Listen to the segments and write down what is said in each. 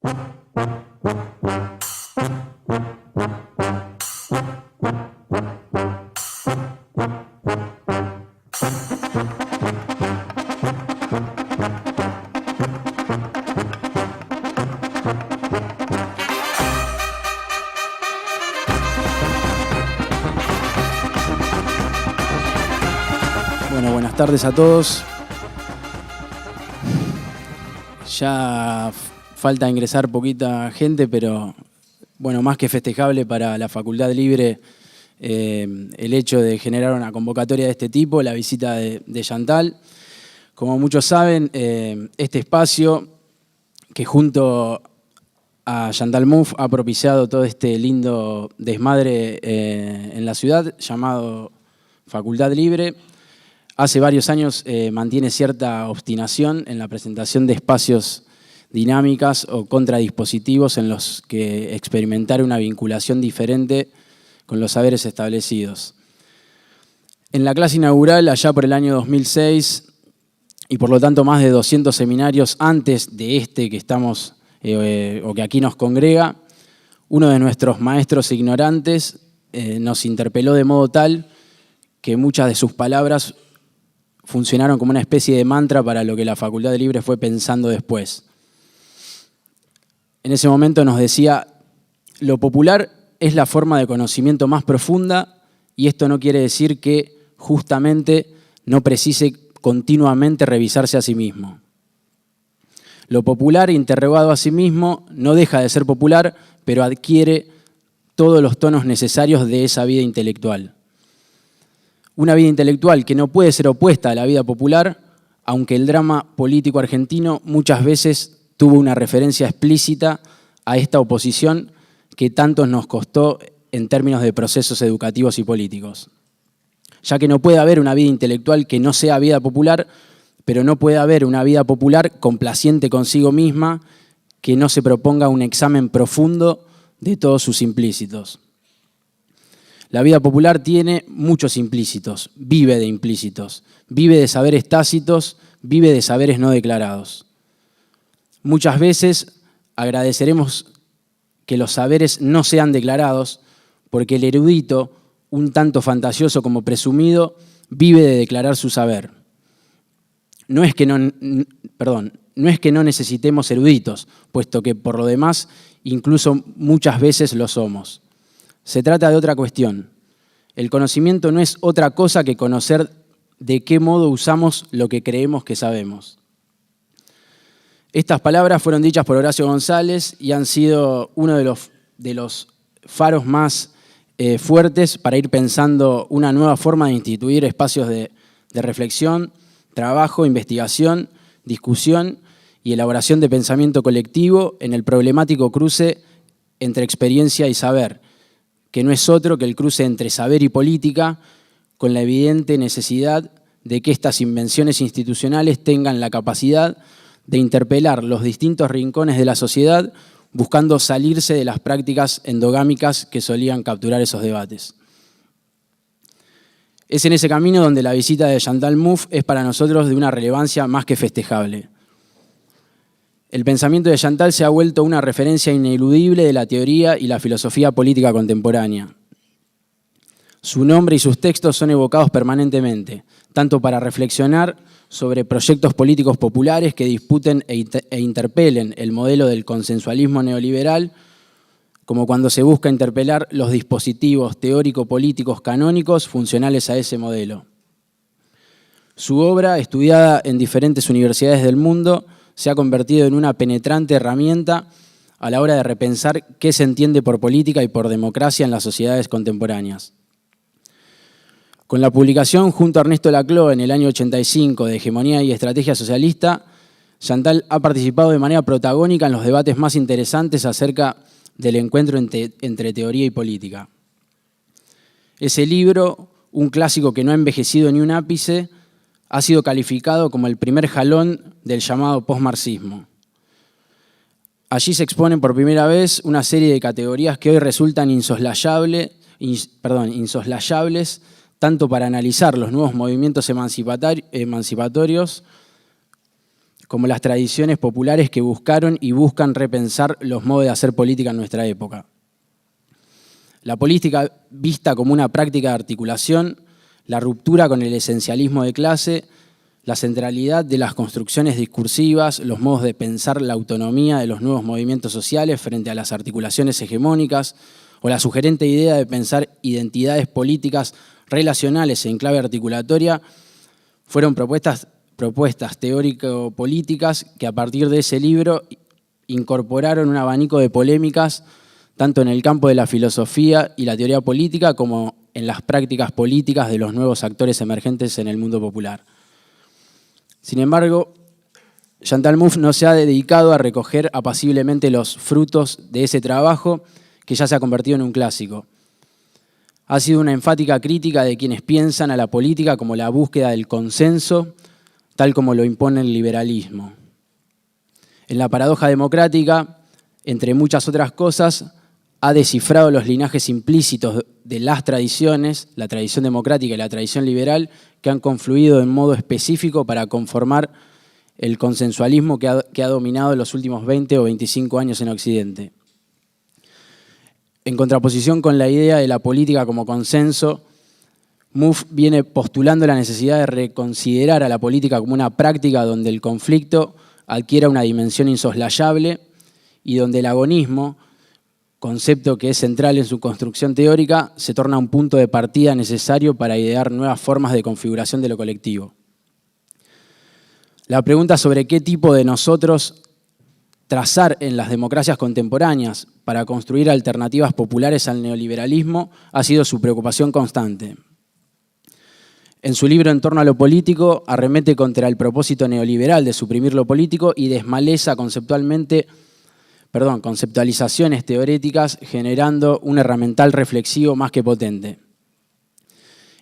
Bueno, buenas tardes a todos. Ya falta ingresar poquita gente, pero bueno, más que festejable para la Facultad Libre el hecho de generar una convocatoria de este tipo, la visita de Chantal. Como muchos saben, este espacio que junto a Chantal Mouffe ha propiciado todo este lindo desmadre en la ciudad, llamado Facultad Libre, hace varios años mantiene cierta obstinación en la presentación de espacios dinámicas o contradispositivos en los que experimentar una vinculación diferente con los saberes establecidos. En la clase inaugural, allá por el año 2006, y por lo tanto más de 200 seminarios antes de este que estamos, o que aquí nos congrega, uno de nuestros maestros ignorantes nos interpeló de modo tal que muchas de sus palabras funcionaron como una especie de mantra para lo que la Facultad Libre fue pensando después. En ese momento nos decía: lo popular es la forma de conocimiento más profunda y esto no quiere decir que justamente no precise continuamente revisarse a sí mismo. Lo popular, interrogado a sí mismo, no deja de ser popular, pero adquiere todos los tonos necesarios de esa vida intelectual. Una vida intelectual que no puede ser opuesta a la vida popular, aunque el drama político argentino muchas veces tuvo una referencia explícita a esta oposición que tanto nos costó en términos de procesos educativos y políticos. Ya que no puede haber una vida intelectual que no sea vida popular, pero no puede haber una vida popular complaciente consigo misma que no se proponga un examen profundo de todos sus implícitos. La vida popular tiene muchos implícitos, vive de implícitos, vive de saberes tácitos, vive de saberes no declarados. Muchas veces agradeceremos que los saberes no sean declarados porque el erudito, un tanto fantasioso como presumido, vive de declarar su saber. No es que no necesitemos eruditos, puesto que por lo demás incluso muchas veces lo somos. Se trata de otra cuestión. El conocimiento no es otra cosa que conocer de qué modo usamos lo que creemos que sabemos. Estas palabras fueron dichas por Horacio González y han sido uno de los faros más fuertes para ir pensando una nueva forma de instituir espacios de reflexión, trabajo, investigación, discusión y elaboración de pensamiento colectivo en el problemático cruce entre experiencia y saber, que no es otro que el cruce entre saber y política, con la evidente necesidad de que estas invenciones institucionales tengan la capacidad de interpelar los distintos rincones de la sociedad, buscando salirse de las prácticas endogámicas que solían capturar esos debates. Es en ese camino donde la visita de Chantal Mouffe es para nosotros de una relevancia más que festejable. El pensamiento de Chantal se ha vuelto una referencia ineludible de la teoría y la filosofía política contemporánea. Su nombre y sus textos son evocados permanentemente, tanto para reflexionar sobre proyectos políticos populares que disputen e interpelen el modelo del consensualismo neoliberal, como cuando se busca interpelar los dispositivos teórico-políticos canónicos funcionales a ese modelo. Su obra, estudiada en diferentes universidades del mundo, se ha convertido en una penetrante herramienta a la hora de repensar qué se entiende por política y por democracia en las sociedades contemporáneas. Con la publicación junto a Ernesto Laclau en el año 85 de Hegemonía y Estrategia Socialista, Chantal ha participado de manera protagónica en los debates más interesantes acerca del encuentro entre teoría y política. Ese libro, un clásico que no ha envejecido ni un ápice, ha sido calificado como el primer jalón del llamado postmarxismo. Allí se exponen por primera vez una serie de categorías que hoy resultan insoslayables tanto para analizar los nuevos movimientos emancipatorios como las tradiciones populares que buscaron y buscan repensar los modos de hacer política en nuestra época. La política vista como una práctica de articulación, la ruptura con el esencialismo de clase, la centralidad de las construcciones discursivas, los modos de pensar la autonomía de los nuevos movimientos sociales frente a las articulaciones hegemónicas, o la sugerente idea de pensar identidades políticas relacionales en clave articulatoria, fueron propuestas teórico-políticas que a partir de ese libro incorporaron un abanico de polémicas tanto en el campo de la filosofía y la teoría política como en las prácticas políticas de los nuevos actores emergentes en el mundo popular. Sin embargo, Chantal Mouffe no se ha dedicado a recoger apaciblemente los frutos de ese trabajo que ya se ha convertido en un clásico. Ha sido una enfática crítica de quienes piensan a la política como la búsqueda del consenso, tal como lo impone el liberalismo. En la paradoja democrática, entre muchas otras cosas, ha descifrado los linajes implícitos de las tradiciones, la tradición democrática y la tradición liberal, que han confluido en modo específico para conformar el consensualismo que ha dominado los últimos 20 o 25 años en Occidente. En contraposición con la idea de la política como consenso, Mouffe viene postulando la necesidad de reconsiderar a la política como una práctica donde el conflicto adquiera una dimensión insoslayable y donde el agonismo, concepto que es central en su construcción teórica, se torna un punto de partida necesario para idear nuevas formas de configuración de lo colectivo. La pregunta sobre qué tipo de nosotros trazar en las democracias contemporáneas para construir alternativas populares al neoliberalismo ha sido su preocupación constante. En su libro En torno a lo político, arremete contra el propósito neoliberal de suprimir lo político y desmaleza conceptualizaciones teóricas, generando un herramental reflexivo más que potente.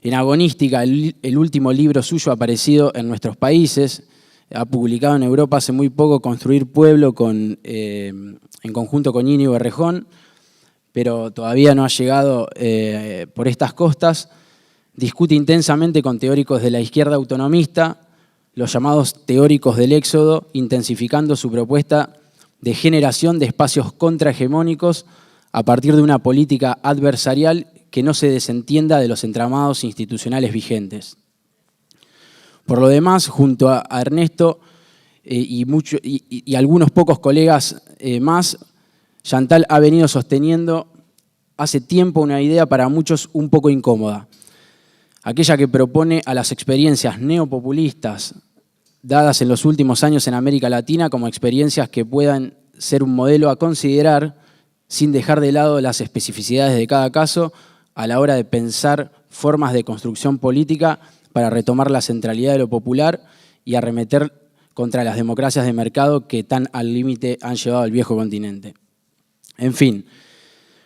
En Agonística, el último libro suyo aparecido en nuestros países, ha publicado en Europa hace muy poco Construir Pueblo en conjunto con Íñigo Errejón, pero todavía no ha llegado por estas costas. Discute intensamente con teóricos de la izquierda autonomista, los llamados teóricos del éxodo, intensificando su propuesta de generación de espacios contrahegemónicos a partir de una política adversarial que no se desentienda de los entramados institucionales vigentes. Por lo demás, junto a Ernesto y algunos pocos colegas más, Chantal ha venido sosteniendo hace tiempo una idea para muchos un poco incómoda, aquella que propone a las experiencias neopopulistas dadas en los últimos años en América Latina como experiencias que puedan ser un modelo a considerar sin dejar de lado las especificidades de cada caso a la hora de pensar formas de construcción política para retomar la centralidad de lo popular y arremeter contra las democracias de mercado que tan al límite han llevado al viejo continente. En fin,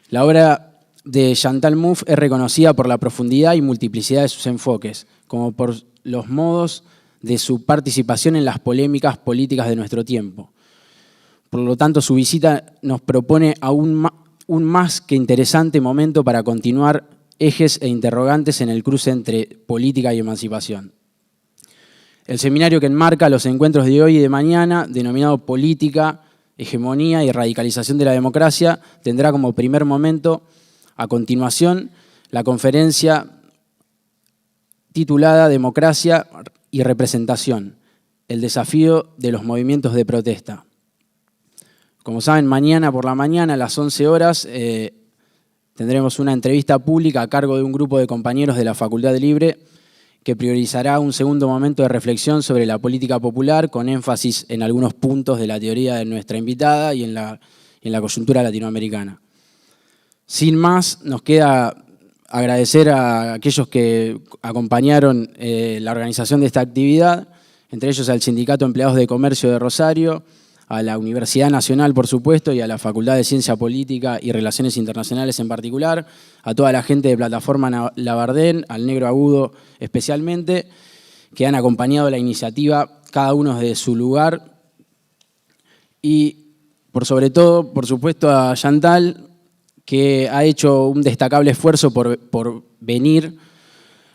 la obra de Chantal Mouffe es reconocida por la profundidad y multiplicidad de sus enfoques, como por los modos de su participación en las polémicas políticas de nuestro tiempo. Por lo tanto, su visita nos propone aún un más que interesante momento para continuar ejes e interrogantes en el cruce entre política y emancipación. El seminario que enmarca los encuentros de hoy y de mañana, denominado Política, Hegemonía y Radicalización de la Democracia, tendrá como primer momento, a continuación, la conferencia titulada Democracia y Representación, el desafío de los movimientos de protesta. Como saben, mañana por la mañana a las 11 horas tendremos una entrevista pública a cargo de un grupo de compañeros de la Facultad Libre que priorizará un segundo momento de reflexión sobre la política popular con énfasis en algunos puntos de la teoría de nuestra invitada y en la coyuntura latinoamericana. Sin más, nos queda agradecer a aquellos que acompañaron la organización de esta actividad, entre ellos al Sindicato de Empleados de Comercio de Rosario, a la Universidad Nacional, por supuesto, y a la Facultad de Ciencia Política y Relaciones Internacionales en particular, a toda la gente de Plataforma Labardén, al Negro Agudo especialmente, que han acompañado la iniciativa, cada uno desde su lugar, y por sobre todo, por supuesto, a Chantal, que ha hecho un destacable esfuerzo por venir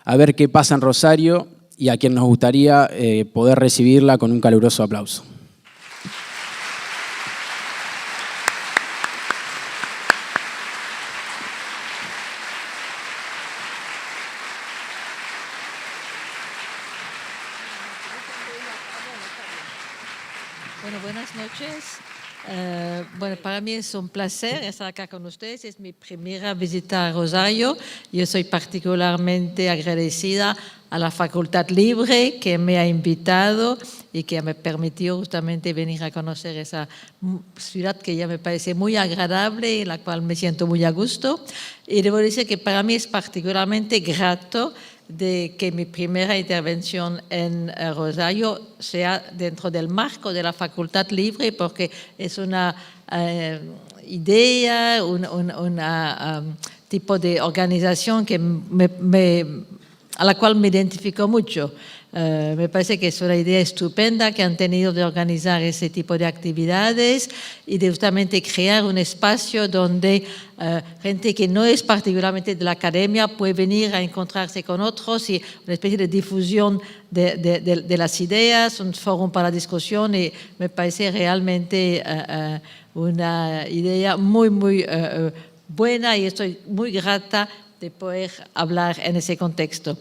a ver qué pasa en Rosario y a quien nos gustaría poder recibirla con un caluroso aplauso. buenas noches. Bueno, para mí es un placer estar acá con ustedes. Es mi primera visita a Rosario. Yo soy particularmente agradecida a la Facultad Libre que me ha invitado y que me permitió justamente venir a conocer esa ciudad que ya me parece muy agradable, en la cual me siento muy a gusto. Y debo decir que para mí es particularmente grato de que mi primera intervención en Rosario sea dentro del marco de la Facultad Libre, porque es una idea, un tipo de organización que a la cual me identifico mucho. Me parece que es una idea estupenda que han tenido de organizar ese tipo de actividades y de justamente crear un espacio donde gente que no es particularmente de la academia puede venir a encontrarse con otros y una especie de difusión de las ideas, un foro para la discusión, y me parece realmente una idea muy, muy buena, y estoy muy grata de poder hablar en ese contexto.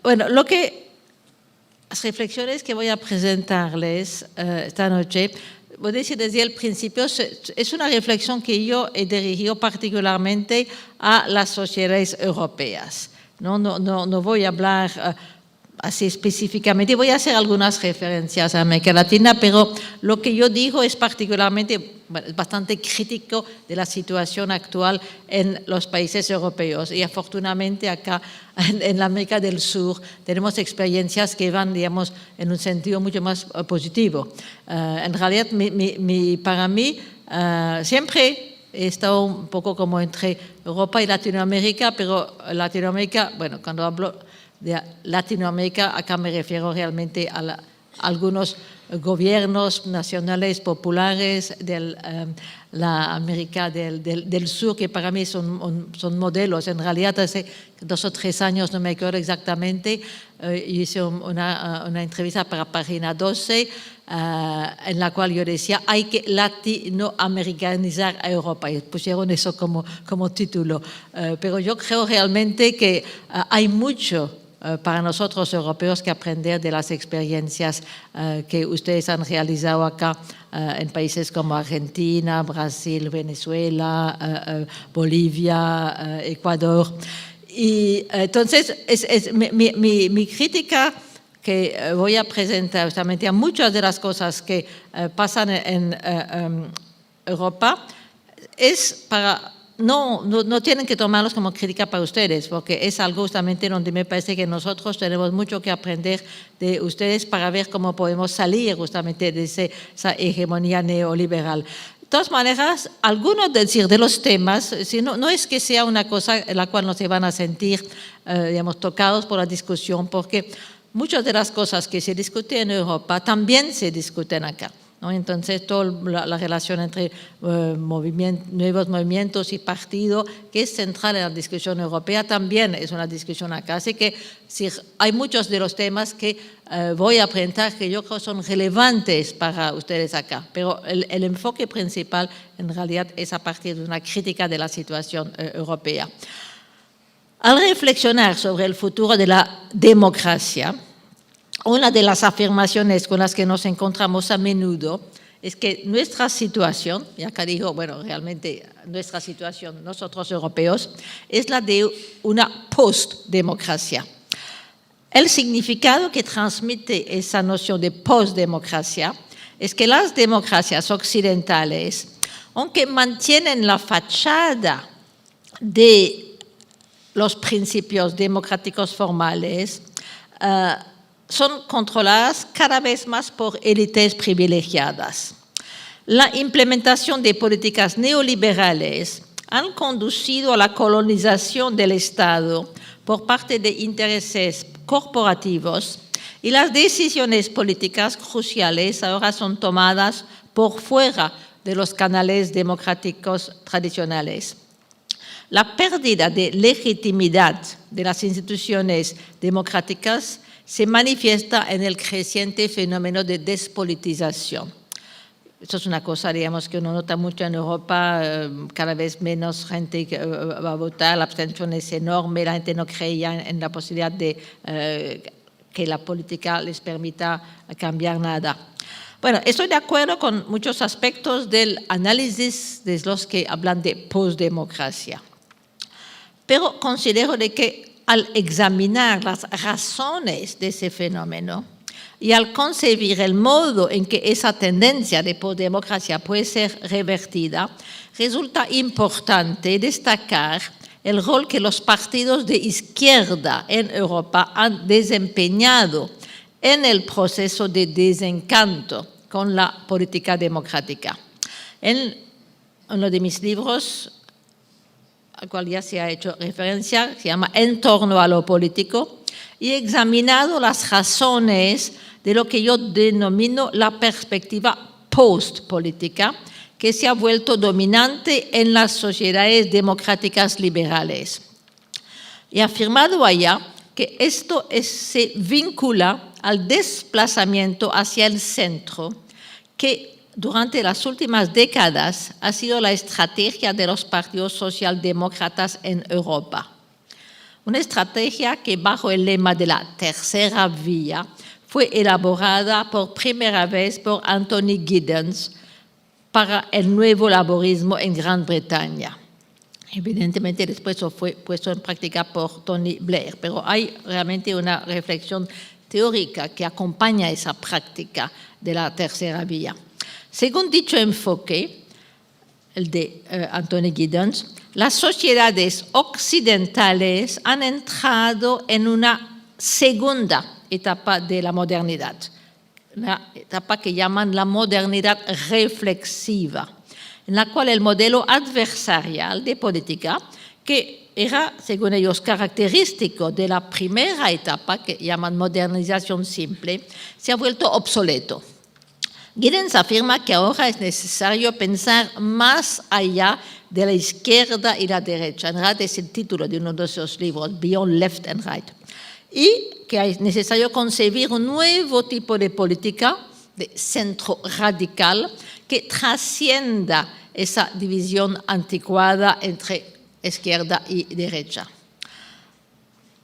Bueno, las reflexiones que voy a presentarles esta noche, voy a decir desde el principio, es una reflexión que yo he dirigido particularmente a las sociedades europeas. No voy a hablar así específicamente, voy a hacer algunas referencias a América Latina, pero lo que yo digo es particularmente bastante crítico de la situación actual en los países europeos, y afortunadamente acá en la América del Sur tenemos experiencias que van, digamos, en un sentido mucho más positivo. En realidad, para mí, siempre he estado un poco como entre Europa y Latinoamérica, pero Latinoamérica, bueno, cuando hablo de Latinoamérica, acá me refiero realmente a algunos gobiernos nacionales populares de la América del Sur, que para mí son modelos. En realidad, hace 2 o 3 años, no me acuerdo exactamente, hice una entrevista para Página 12, en la cual yo decía, hay que latinoamericanizar a Europa, y pusieron eso como título. Pero yo creo realmente que hay mucho para nosotros europeos que aprender de las experiencias que ustedes han realizado acá en países como Argentina, Brasil, Venezuela, Bolivia, Ecuador. Y entonces mi crítica que voy a presentar justamente a muchas de las cosas que pasan en Europa es para... No tienen que tomarlos como crítica para ustedes, porque es algo justamente donde me parece que nosotros tenemos mucho que aprender de ustedes para ver cómo podemos salir justamente de esa hegemonía neoliberal. De todas maneras, algunos de los temas, no es que sea una cosa en la cual no se van a sentir, digamos, tocados por la discusión, porque muchas de las cosas que se discuten en Europa también se discuten acá, ¿no? Entonces, toda la relación entre nuevos movimientos y partido, que es central en la discusión europea, también es una discusión acá. Así que sí, hay muchos de los temas que voy a presentar que yo creo son relevantes para ustedes acá, pero el enfoque principal en realidad es a partir de una crítica de la situación europea. Al reflexionar sobre el futuro de la democracia, una de las afirmaciones con las que nos encontramos a menudo es que nuestra situación, y acá digo, bueno, realmente nuestra situación, nosotros europeos, es la de una postdemocracia. El significado que transmite esa noción de postdemocracia es que las democracias occidentales, aunque mantienen la fachada de los principios democráticos formales, son controladas cada vez más por élites privilegiadas. La implementación de políticas neoliberales han conducido a la colonización del Estado por parte de intereses corporativos, y las decisiones políticas cruciales ahora son tomadas por fuera de los canales democráticos tradicionales. La pérdida de legitimidad de las instituciones democráticas se manifiesta en el creciente fenómeno de despolitización. Esto es una cosa, digamos, que uno nota mucho en Europa, cada vez menos gente que va a votar, la abstención es enorme, la gente no creía en la posibilidad de que la política les permita cambiar nada. Bueno, estoy de acuerdo con muchos aspectos del análisis de los que hablan de postdemocracia, pero considero de que al examinar las razones de ese fenómeno y al concebir el modo en que esa tendencia de postdemocracia puede ser revertida, resulta importante destacar el rol que los partidos de izquierda en Europa han desempeñado en el proceso de desencanto con la política democrática. En uno de mis libros, al cual ya se ha hecho referencia, se llama En torno a lo político, y he examinado las razones de lo que yo denomino la perspectiva post-política, que se ha vuelto dominante en las sociedades democráticas liberales. He afirmado allá que esto se vincula al desplazamiento hacia el centro, que durante las últimas décadas ha sido la estrategia de los partidos socialdemócratas en Europa. Una estrategia que bajo el lema de la tercera vía fue elaborada por primera vez por Anthony Giddens para el nuevo laborismo en Gran Bretaña. Evidentemente después fue puesto en práctica por Tony Blair, pero hay realmente una reflexión teórica que acompaña esa práctica de la tercera vía. Según dicho enfoque, el de Anthony Giddens, las sociedades occidentales han entrado en una segunda etapa de la modernidad, una etapa que llaman la modernidad reflexiva, en la cual el modelo adversarial de política, que era, según ellos, característico de la primera etapa, que llaman modernización simple, se ha vuelto obsoleto. Giddens afirma que ahora es necesario pensar más allá de la izquierda y la derecha. En realidad es el título de uno de esos libros, Beyond Left and Right. Y que es necesario concebir un nuevo tipo de política de centro radical que trascienda esa división anticuada entre izquierda y derecha.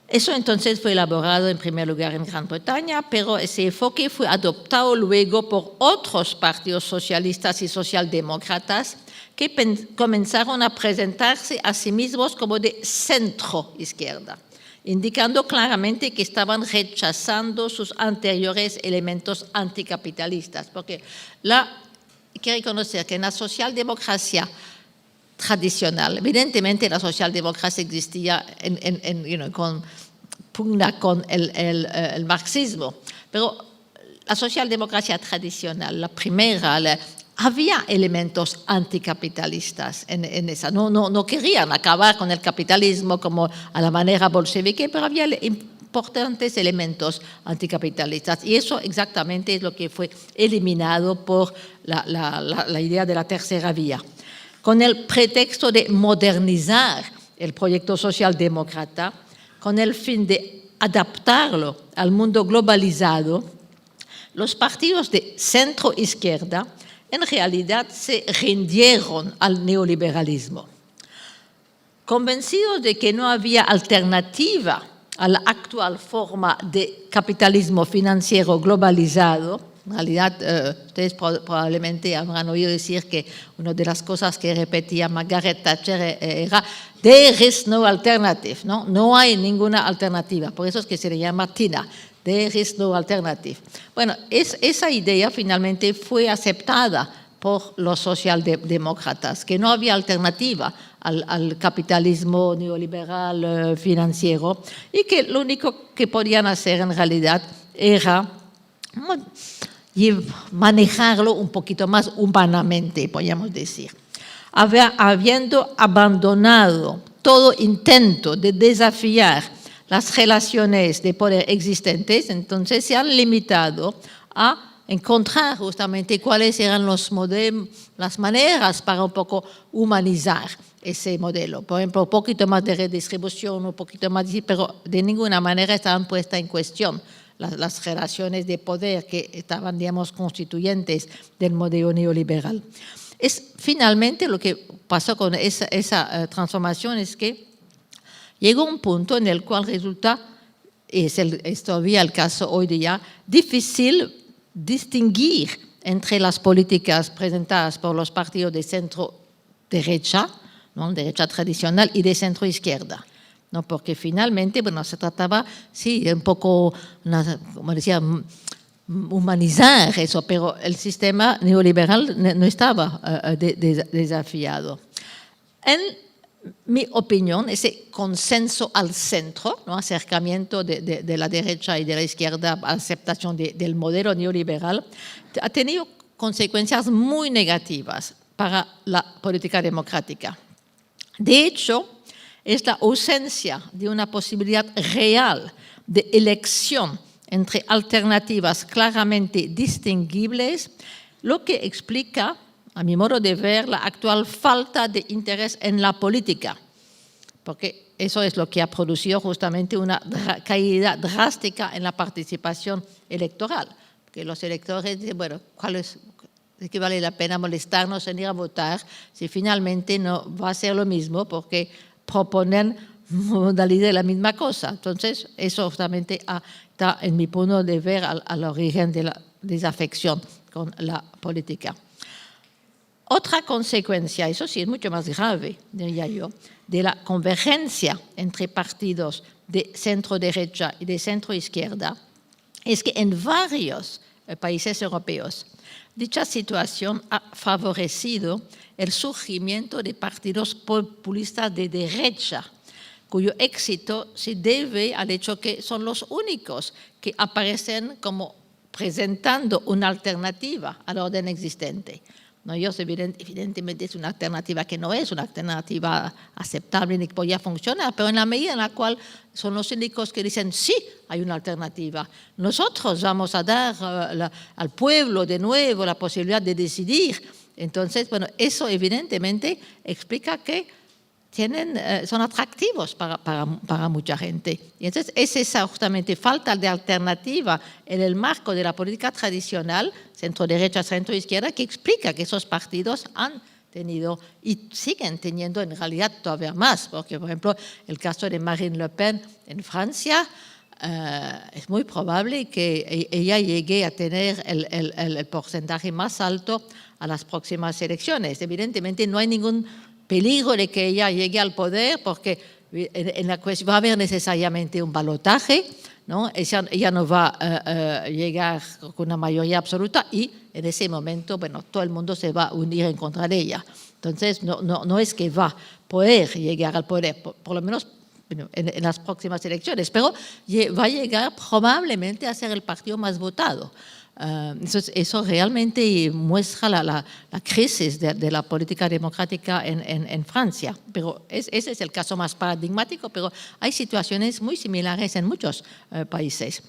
Eso entonces fue elaborado en primer lugar en Gran Bretaña, pero ese enfoque fue adoptado luego por otros partidos socialistas y socialdemócratas que comenzaron a presentarse a sí mismos como de centro izquierda, indicando claramente que estaban rechazando sus anteriores elementos anticapitalistas, porque hay que reconocer que en la socialdemocracia tradicional, evidentemente la socialdemocracia existía con pugna con el marxismo, pero la socialdemocracia tradicional, la primera, había elementos anticapitalistas en esa. No querían acabar con el capitalismo como a la manera bolchevique, pero había importantes elementos anticapitalistas. Y eso exactamente es lo que fue eliminado por la idea de la tercera vía. Con el pretexto de modernizar el proyecto socialdemócrata, con el fin de adaptarlo al mundo globalizado, los partidos de centro-izquierda en realidad se rindieron al neoliberalismo. Convencidos de que no había alternativa a la actual forma de capitalismo financiero globalizado, en realidad, ustedes probablemente habrán oído decir que una de las cosas que repetía Margaret Thatcher era "There is no alternative", ¿no? No hay ninguna alternativa. Por eso es que se le llama TINA, "There is no alternative". Bueno, esa idea finalmente fue aceptada por los socialdemócratas, que no había alternativa al capitalismo neoliberal financiero y que lo único que podían hacer en realidad era y manejarlo un poquito más humanamente, podríamos decir. Habiendo abandonado todo intento de desafiar las relaciones de poder existentes, entonces se han limitado a encontrar justamente cuáles eran las maneras para un poco humanizar ese modelo. Por ejemplo, un poquito más de redistribución, un poquito más, pero de ninguna manera estaban puestas en cuestión las relaciones de poder que estaban, digamos, constituyentes del modelo neoliberal. Finalmente, lo que pasó con esa transformación es que llegó un punto en el cual resulta, es todavía el caso hoy día, difícil distinguir entre las políticas presentadas por los partidos de centro-derecha, ¿no? Derecha tradicional, y de centro-izquierda, ¿no? Porque finalmente, bueno, se trataba, sí, un poco, como decía, humanizar eso, pero el sistema neoliberal no estaba desafiado. En mi opinión, ese consenso al centro, ¿no? Acercamiento de la derecha y de la izquierda a aceptación del modelo neoliberal, ha tenido consecuencias muy negativas para la política democrática. De hecho, es la ausencia de una posibilidad real de elección entre alternativas claramente distinguibles, lo que explica, a mi modo de ver, la actual falta de interés en la política, porque eso es lo que ha producido justamente una caída drástica en la participación electoral, porque los electores dicen, bueno, ¿de qué vale la pena molestarnos en ir a votar si finalmente no va a ser lo mismo, porque proponen modalidad de la misma cosa? Entonces, eso justamente está, en mi punto de ver, al origen de la desafección con la política. Otra consecuencia, eso sí es mucho más grave, diría yo, de la convergencia entre partidos de centro-derecha y de centro-izquierda, es que en varios países europeos dicha situación ha favorecido el surgimiento de partidos populistas de derecha, cuyo éxito se debe al hecho que son los únicos que aparecen como presentando una alternativa al orden existente. No, evidentemente es una alternativa que no es una alternativa aceptable ni que podría funcionar, pero en la medida en la cual son los únicos que dicen sí, hay una alternativa. Nosotros vamos a dar al pueblo de nuevo la posibilidad de decidir. Entonces, bueno, eso evidentemente explica que son atractivos para mucha gente. Y entonces es esa justamente falta de alternativa en el marco de la política tradicional, centro-derecha, centro-izquierda, que explica que esos partidos han tenido y siguen teniendo en realidad todavía más, porque por ejemplo el caso de Marine Le Pen en Francia, es muy probable que ella llegue a tener el porcentaje más alto a las próximas elecciones. Evidentemente no hay ningún peligro de que ella llegue al poder, porque en la cuestión va a haber necesariamente un balotaje, ¿no? Ella no va a llegar con una mayoría absoluta y en ese momento, bueno, todo el mundo se va a unir en contra de ella. Entonces, no es que va a poder llegar al poder, por lo menos en las próximas elecciones, pero va a llegar probablemente a ser el partido más votado. Eso realmente muestra la crisis de la política democrática en Francia. Pero ese es el caso más paradigmático, pero hay situaciones muy similares en muchos países.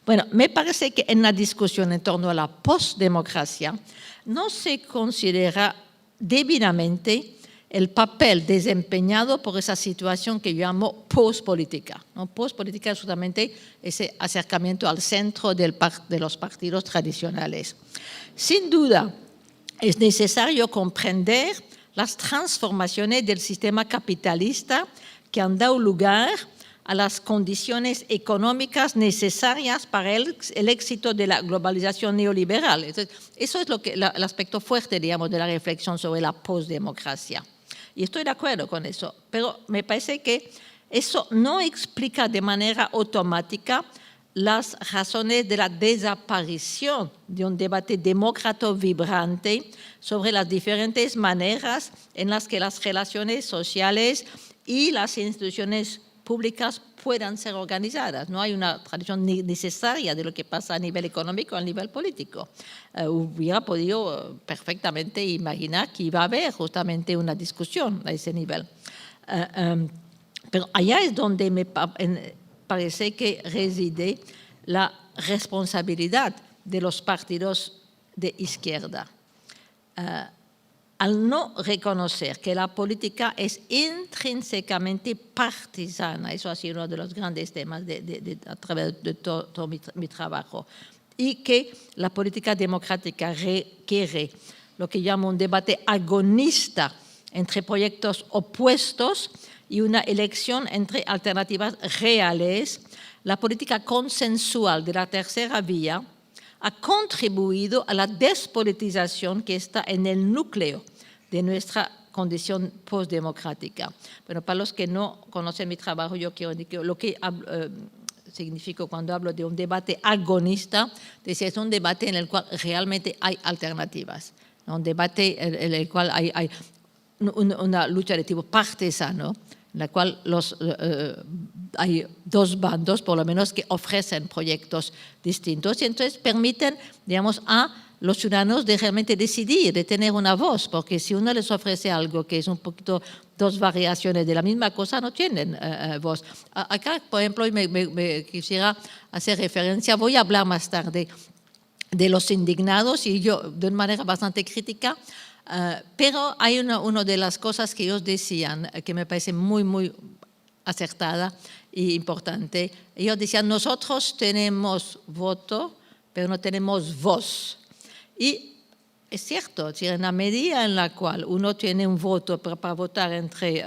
Bueno, me parece que en la discusión en torno a la postdemocracia no se considera debidamente el papel desempeñado por esa situación que yo llamo postpolítica, ¿no? Postpolítica es justamente ese acercamiento al centro de los partidos tradicionales. Sin duda, es necesario comprender las transformaciones del sistema capitalista que han dado lugar a las condiciones económicas necesarias para el éxito de la globalización neoliberal. Entonces, eso es el aspecto fuerte, digamos, de la reflexión sobre la postdemocracia. Y estoy de acuerdo con eso, pero me parece que eso no explica de manera automática las razones de la desaparición de un debate demócrata vibrante sobre las diferentes maneras en las que las relaciones sociales y las instituciones públicas puedan ser organizadas. No hay una tradición necesaria de lo que pasa a nivel económico, a nivel político. Hubiera podido perfectamente imaginar que iba a haber justamente una discusión a ese nivel. Pero allá es donde me parece que reside la responsabilidad de los partidos de izquierda. Al no reconocer que la política es intrínsecamente partisana, eso ha sido uno de los grandes temas a través de todo mi trabajo, y que la política democrática requiere lo que llamo un debate agonista entre proyectos opuestos y una elección entre alternativas reales, la política consensual de la tercera vía ha contribuido a la despolitización que está en el núcleo de nuestra condición postdemocrática. Bueno, para los que no conocen mi trabajo, yo quiero decir lo que significa cuando hablo de un debate agonista, es un debate en el cual realmente hay alternativas, ¿no? Un debate en el cual hay una lucha de tipo partisano, en la cual hay dos bandos, por lo menos, que ofrecen proyectos distintos y entonces permiten, digamos, a los ciudadanos de realmente decidir, de tener una voz, porque si uno les ofrece algo que es un poquito dos variaciones de la misma cosa, no tienen voz. Acá, por ejemplo, me quisiera hacer referencia, voy a hablar más tarde de los indignados y yo de una manera bastante crítica, pero hay una de las cosas que ellos decían que me parece muy, muy acertada e importante. Ellos decían, nosotros tenemos voto, pero no tenemos voz. Y es cierto, en la medida en la cual uno tiene un voto para votar entre...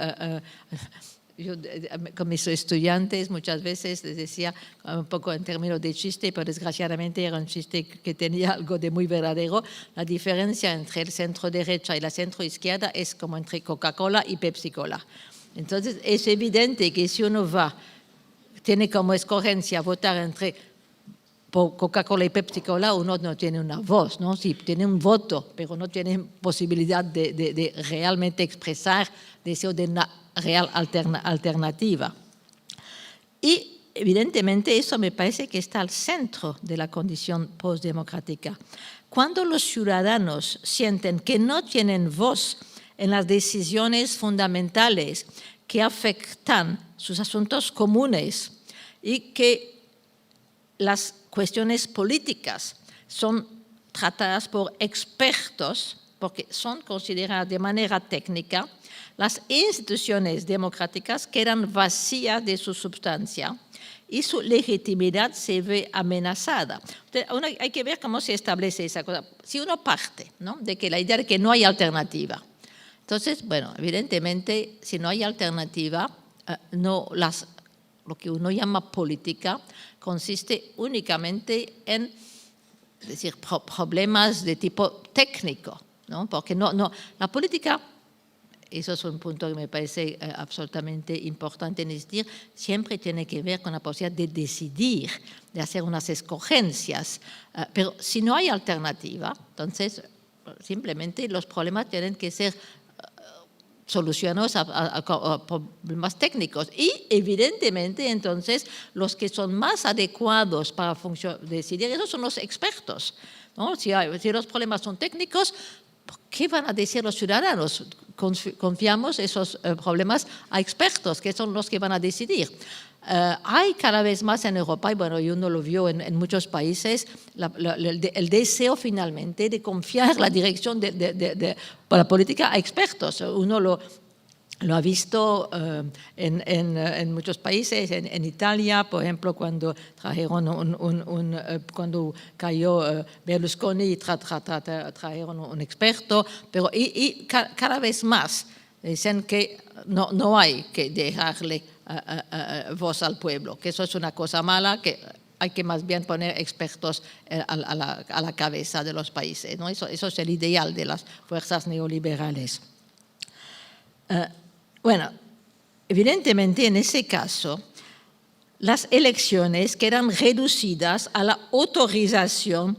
yo con mis estudiantes muchas veces les decía un poco en términos de chiste, pero desgraciadamente era un chiste que tenía algo de muy verdadero. La diferencia entre el centro derecha y la centro izquierda es como entre Coca-Cola y Pepsi-Cola. Entonces es evidente que si uno tiene como escogencia votar entre Coca-Cola y Pepsi-Cola, uno no tiene una voz, ¿no? Sí, tiene un voto, pero no tiene posibilidad de realmente expresar deseo de una real alternativa. Y evidentemente eso me parece que está al centro de la condición postdemocrática. Cuando los ciudadanos sienten que no tienen voz en las decisiones fundamentales que afectan sus asuntos comunes y que las cuestiones políticas son tratadas por expertos, porque son consideradas de manera técnica, las instituciones democráticas quedan vacías de su sustancia y su legitimidad se ve amenazada. Entonces, hay que ver cómo se establece esa cosa. Si uno parte, ¿no?, de que la idea de que no hay alternativa, entonces, bueno, evidentemente, si no hay alternativa, lo que uno llama política consiste únicamente en problemas de tipo técnico, ¿no? Porque la política, eso es un punto que me parece absolutamente importante en decir, siempre tiene que ver con la posibilidad de decidir, de hacer unas escogencias, pero si no hay alternativa, entonces simplemente los problemas tienen que ser solucionados a problemas técnicos y evidentemente entonces los que son más adecuados para decidir, esos son los expertos, ¿no? Si los problemas son técnicos, ¿qué van a decir los ciudadanos? Confiamos esos problemas a expertos, que son los que van a decidir. Hay cada vez más en Europa, y bueno, y uno lo vio en muchos países, el deseo finalmente de confiar la dirección de la política a expertos. Uno lo ha visto en muchos países, en Italia, por ejemplo, cuando trajeron cuando cayó Berlusconi, trajeron un experto, pero y cada vez más dicen que no hay que dejarle voz al pueblo, que eso es una cosa mala, que hay que más bien poner expertos a la cabeza de los países, ¿no? Eso es el ideal de las fuerzas neoliberales. Bueno, evidentemente en ese caso las elecciones quedan reducidas a la autorización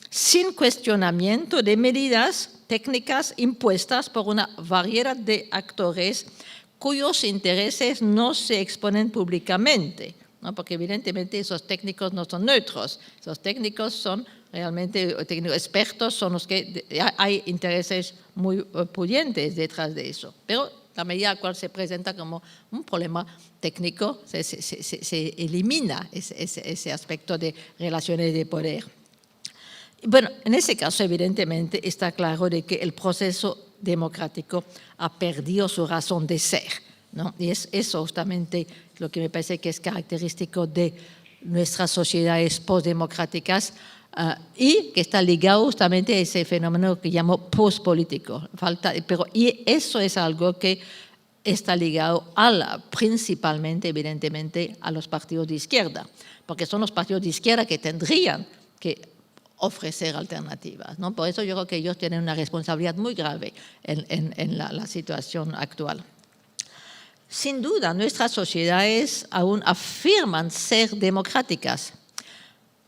sin cuestionamiento de medidas técnicas impuestas por una variedad de actores cuyos intereses no se exponen públicamente, ¿no? Porque evidentemente esos técnicos no son neutros, esos técnicos son realmente expertos, son los que hay intereses muy pudientes detrás de eso, pero la medida en la cual se presenta como un problema técnico, se elimina ese aspecto de relaciones de poder. Bueno, en ese caso, evidentemente, está claro de que el proceso democrático ha perdido su razón de ser, ¿no? Y es eso justamente lo que me parece que es característico de nuestras sociedades postdemocráticas y que está ligado justamente a ese fenómeno que llamo postpolítico. Y eso es algo que está ligado principalmente, evidentemente, a los partidos de izquierda, porque son los partidos de izquierda que tendrían que ofrecer alternativas, ¿no? Por eso yo creo que ellos tienen una responsabilidad muy grave en la situación actual. Sin duda, nuestras sociedades aún afirman ser democráticas,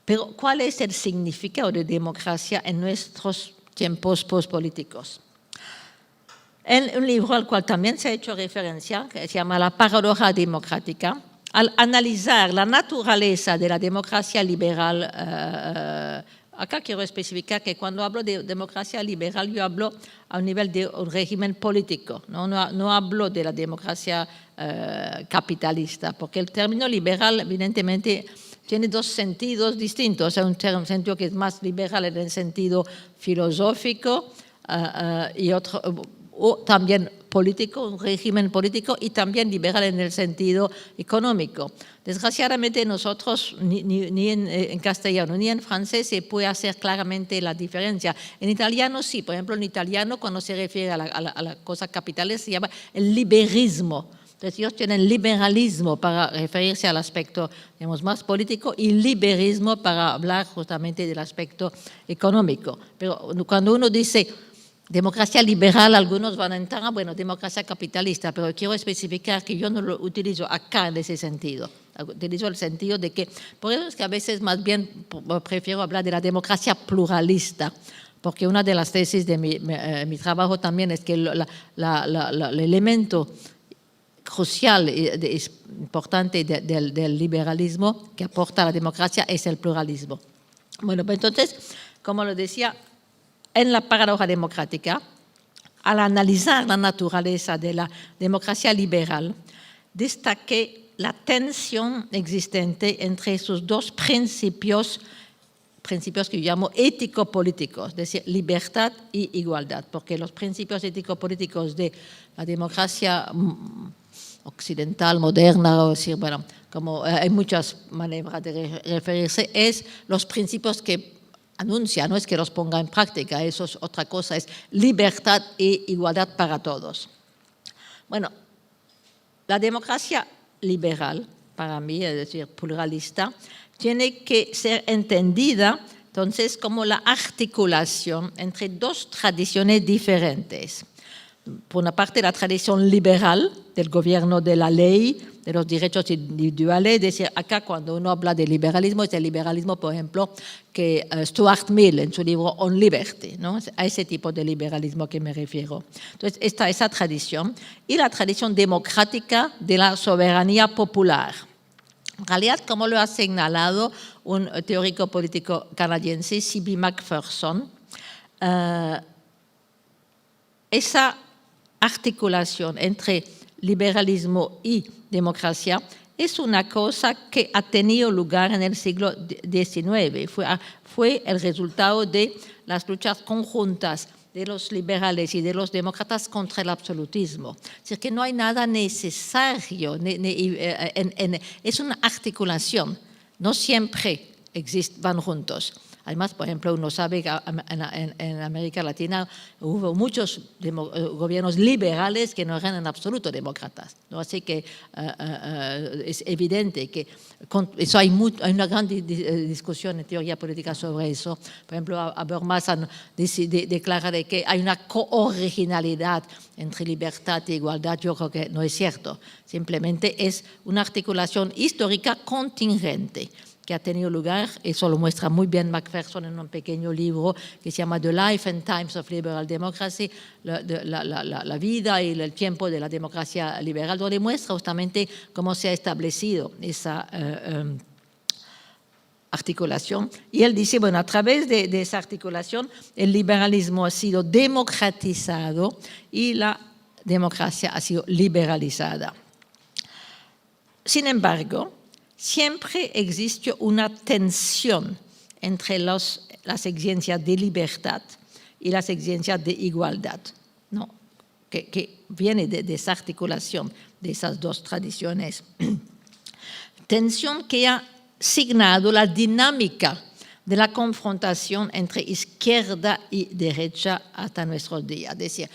pero ¿cuál es el significado de democracia en nuestros tiempos postpolíticos? En un libro al cual también se ha hecho referencia, que se llama La paradoja democrática, al analizar la naturaleza de la democracia liberal, acá quiero especificar que cuando hablo de democracia liberal, yo hablo a un nivel de un régimen político, no hablo de la democracia capitalista, porque el término liberal, evidentemente, tiene dos sentidos distintos. Hay un sentido que es más liberal en el sentido filosófico y otro, o también político, un régimen político, y también liberal en el sentido económico. Desgraciadamente nosotros, ni en castellano ni en francés, se puede hacer claramente la diferencia. En italiano sí, por ejemplo, en italiano cuando se refiere a la cosa capitales se llama el liberismo. Entonces ellos tienen liberalismo para referirse al aspecto, digamos, más político y liberismo para hablar justamente del aspecto económico. Pero cuando uno dice democracia liberal, algunos van a entrar, bueno, democracia capitalista, pero quiero especificar que yo no lo utilizo acá en ese sentido. Utilizo el sentido de que, por eso es que a veces más bien prefiero hablar de la democracia pluralista, porque una de las tesis de mi trabajo también es que el elemento crucial y importante del liberalismo que aporta a la democracia es el pluralismo. Bueno, pues entonces, como lo decía, en la paradoja democrática, al analizar la naturaleza de la democracia liberal, destaqué la tensión existente entre esos dos principios que yo llamo ético-políticos, es decir, libertad y igualdad, porque los principios ético-políticos de la democracia occidental, moderna, o decir, bueno, como hay muchas maneras de referirse, es los principios que anuncia, no es que los ponga en práctica, eso es otra cosa, es libertad e igualdad para todos. Bueno, la democracia liberal, para mí, es decir, pluralista, tiene que ser entendida entonces como la articulación entre dos tradiciones diferentes. Por una parte, la tradición liberal del gobierno de la ley, de los derechos individuales, es decir, acá cuando uno habla de liberalismo, es el liberalismo, por ejemplo, que Stuart Mill en su libro On Liberty, ¿no? A ese tipo de liberalismo que me refiero. Entonces, está esa tradición y la tradición democrática de la soberanía popular. En realidad, como lo ha señalado un teórico político canadiense, C.B. Macpherson, esa articulación entre liberalismo y democracia es una cosa que ha tenido lugar en el siglo XIX. Fue el resultado de las luchas conjuntas de los liberales y de los demócratas contra el absolutismo. Es decir, que no hay nada necesario, es una articulación, no siempre van juntos. Además, por ejemplo, uno sabe que en América Latina hubo muchos gobiernos liberales que no eran en absoluto demócratas, ¿no? Así que es evidente que eso hay una gran discusión en teoría política sobre eso. Por ejemplo, Habermas declara de que hay una cooriginalidad entre libertad e igualdad. Yo creo que no es cierto. Simplemente es una articulación histórica contingente que ha tenido lugar, eso lo muestra muy bien Macpherson en un pequeño libro que se llama The Life and Times of Liberal Democracy, la vida y el tiempo de la democracia liberal, donde muestra justamente cómo se ha establecido esa articulación. Y él dice, bueno, a través de esa articulación, el liberalismo ha sido democratizado y la democracia ha sido liberalizada. Sin embargo, siempre existe una tensión entre las exigencias de libertad y las exigencias de igualdad, ¿no? que viene de esa articulación de esas dos tradiciones. Tensión que ha signado la dinámica de la confrontación entre izquierda y derecha hasta nuestros días. Es decir,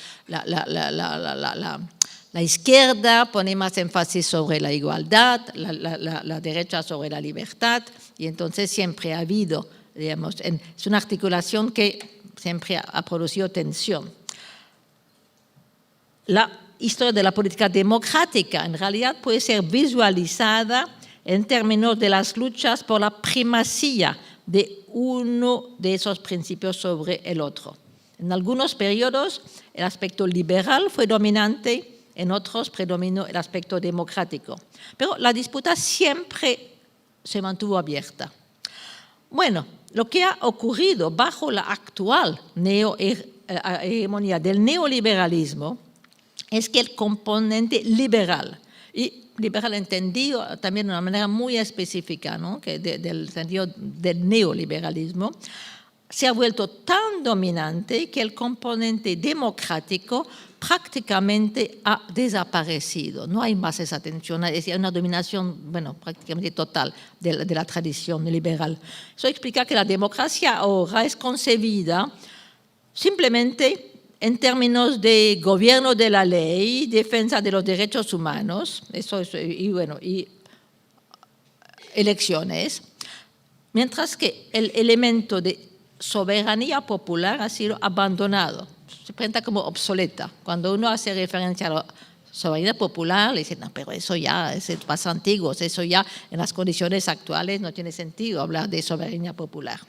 la izquierda pone más énfasis sobre la igualdad, la derecha sobre la libertad, y entonces siempre ha habido digamos. Es una articulación que siempre ha producido tensión. La historia de la política democrática en realidad puede ser visualizada en términos de las luchas por la primacía de uno de esos principios sobre el otro. En algunos periodos el aspecto liberal fue dominante, en otros predominó el aspecto democrático. Pero la disputa siempre se mantuvo abierta. Bueno, lo que ha ocurrido bajo la actual hegemonía del neoliberalismo es que el componente liberal, y liberal entendido también de una manera muy específica, ¿no? Que del sentido del neoliberalismo, se ha vuelto tan dominante que el componente democrático prácticamente ha desaparecido. No hay más esa tensión, es decir, hay una dominación, bueno, prácticamente total de la tradición liberal. Eso explica que la democracia ahora es concebida simplemente en términos de gobierno de la ley, defensa de los derechos humanos, y elecciones, mientras que el elemento de soberanía popular ha sido abandonado, se presenta como obsoleta. Cuando uno hace referencia a la soberanía popular, le dicen, no, pero eso ya es más antiguo, eso ya en las condiciones actuales no tiene sentido hablar de soberanía popular.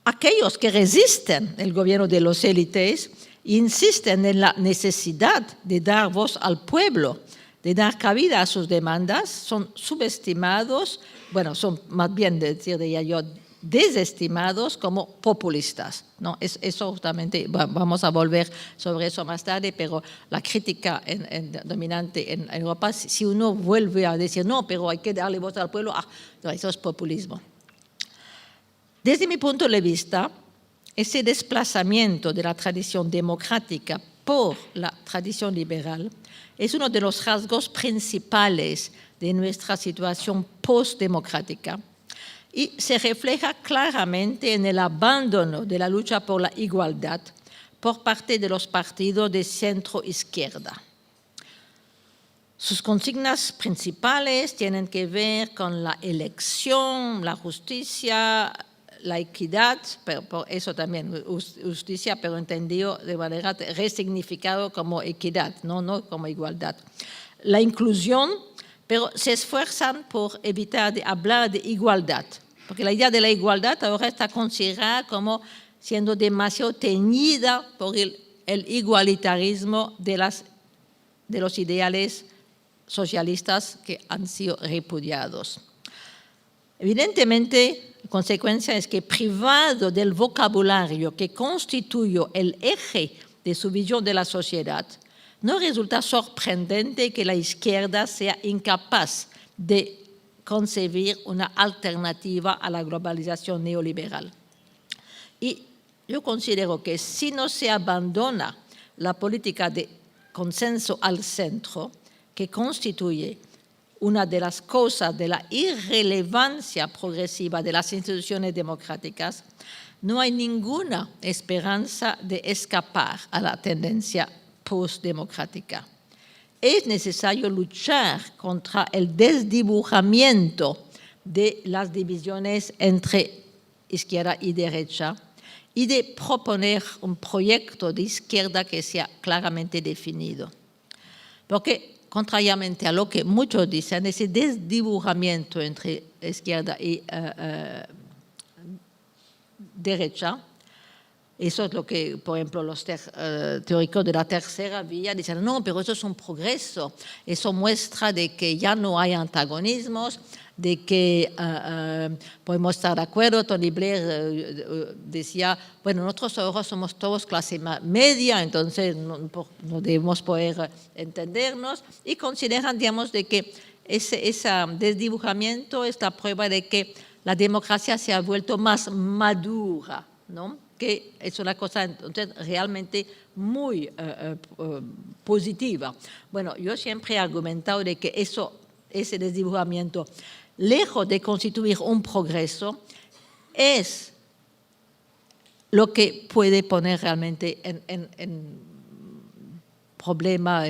Aquellos que resisten el gobierno de los élites insisten en la necesidad de dar voz al pueblo, de dar cabida a sus demandas, son subestimados, bueno, son más bien, diría yo, desestimados como populistas, ¿no? Eso justamente, vamos a volver sobre eso más tarde, pero la crítica dominante en Europa, si uno vuelve a decir, no, pero hay que darle voz al pueblo, no, eso es populismo. Desde mi punto de vista, ese desplazamiento de la tradición democrática por la tradición liberal es uno de los rasgos principales de nuestra situación postdemocrática y se refleja claramente en el abandono de la lucha por la igualdad por parte de los partidos de centro-izquierda. Sus consignas principales tienen que ver con la elección, la justicia, la equidad, pero por eso también justicia, pero entendido de manera resignificado como equidad, no como igualdad. La inclusión, pero se esfuerzan por evitar de hablar de igualdad, porque la idea de la igualdad ahora está considerada como siendo demasiado teñida por el igualitarismo de los ideales socialistas que han sido repudiados. Evidentemente, la consecuencia es que privado del vocabulario que constituye el eje de su visión de la sociedad, no resulta sorprendente que la izquierda sea incapaz de concebir una alternativa a la globalización neoliberal. Y yo considero que si no se abandona la política de consenso al centro, que constituye una de las causas de la irrelevancia progresiva de las instituciones democráticas, no hay ninguna esperanza de escapar a la tendencia postdemocrática. Es necesario luchar contra el desdibujamiento de las divisiones entre izquierda y derecha y de proponer un proyecto de izquierda que sea claramente definido. Porque contrariamente a lo que muchos dicen, ese desdibujamiento entre izquierda y derecha, eso es lo que, por ejemplo, los teóricos de la tercera vía dicen, no, pero eso es un progreso, eso muestra de que ya no hay antagonismos, de que podemos estar de acuerdo. Tony Blair decía, bueno, nosotros ahora somos todos clase media, entonces no debemos poder entendernos, y consideran, digamos, de que ese desdibujamiento es la prueba de que la democracia se ha vuelto más madura, ¿no? Que es una cosa entonces realmente muy positiva. Bueno, yo siempre he argumentado de que ese desdibujamiento, lejos de constituir un progreso, es lo que puede poner realmente en problema,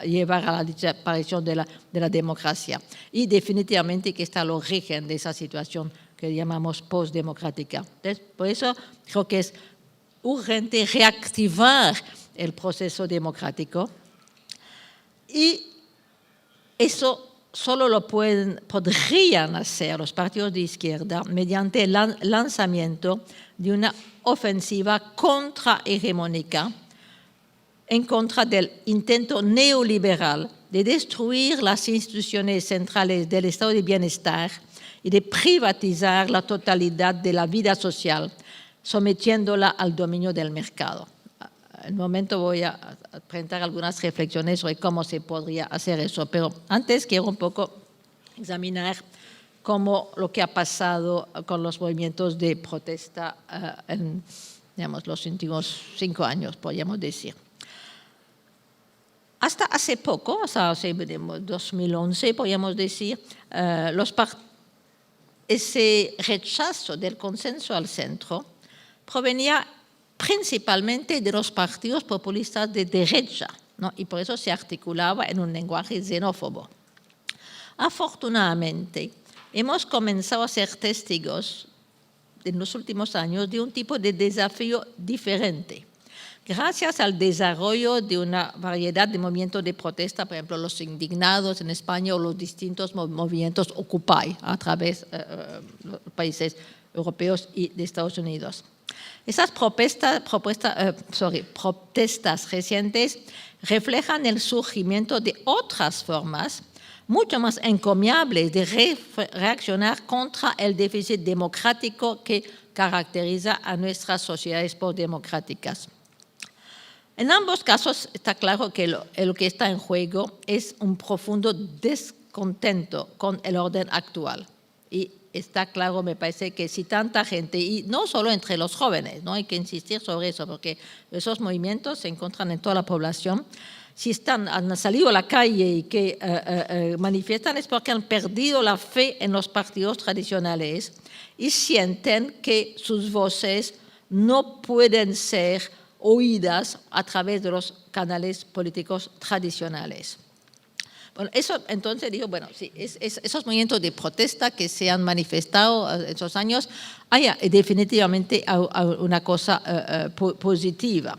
llevar a la desaparición de la democracia. Y definitivamente que está el origen de esa situación que llamamos postdemocrática. Por eso creo que es urgente reactivar el proceso democrático y eso solo lo podrían hacer los partidos de izquierda mediante el lanzamiento de una ofensiva contrahegemónica en contra del intento neoliberal de destruir las instituciones centrales del estado de bienestar y de privatizar la totalidad de la vida social, sometiéndola al dominio del mercado. En un momento voy a presentar algunas reflexiones sobre cómo se podría hacer eso, pero antes quiero un poco examinar cómo lo que ha pasado con los movimientos de protesta en, digamos, los últimos 5 años, podríamos decir. Hasta hace poco, hasta 2011, podríamos decir, ese rechazo del consenso al centro provenía principalmente de los partidos populistas de derecha, ¿no? Y por eso se articulaba en un lenguaje xenófobo. Afortunadamente, hemos comenzado a ser testigos en los últimos años de un tipo de desafío diferente. Gracias al desarrollo de una variedad de movimientos de protesta, por ejemplo, los indignados en España o los distintos movimientos Occupy a través de los países europeos y de Estados Unidos. Esas protestas recientes reflejan el surgimiento de otras formas mucho más encomiables de reaccionar contra el déficit democrático que caracteriza a nuestras sociedades postdemocráticas. En ambos casos está claro que lo que está en juego es un profundo descontento con el orden actual. Y está claro, me parece, que si tanta gente, y no solo entre los jóvenes, no hay que insistir sobre eso, porque esos movimientos se encuentran en toda la población, si han salido a la calle y que manifiestan es porque han perdido la fe en los partidos tradicionales y sienten que sus voces no pueden ser oídas a través de los canales políticos tradicionales. Bueno, eso entonces digo, bueno, sí, esos movimientos de protesta que se han manifestado en esos años, hay definitivamente una cosa positiva.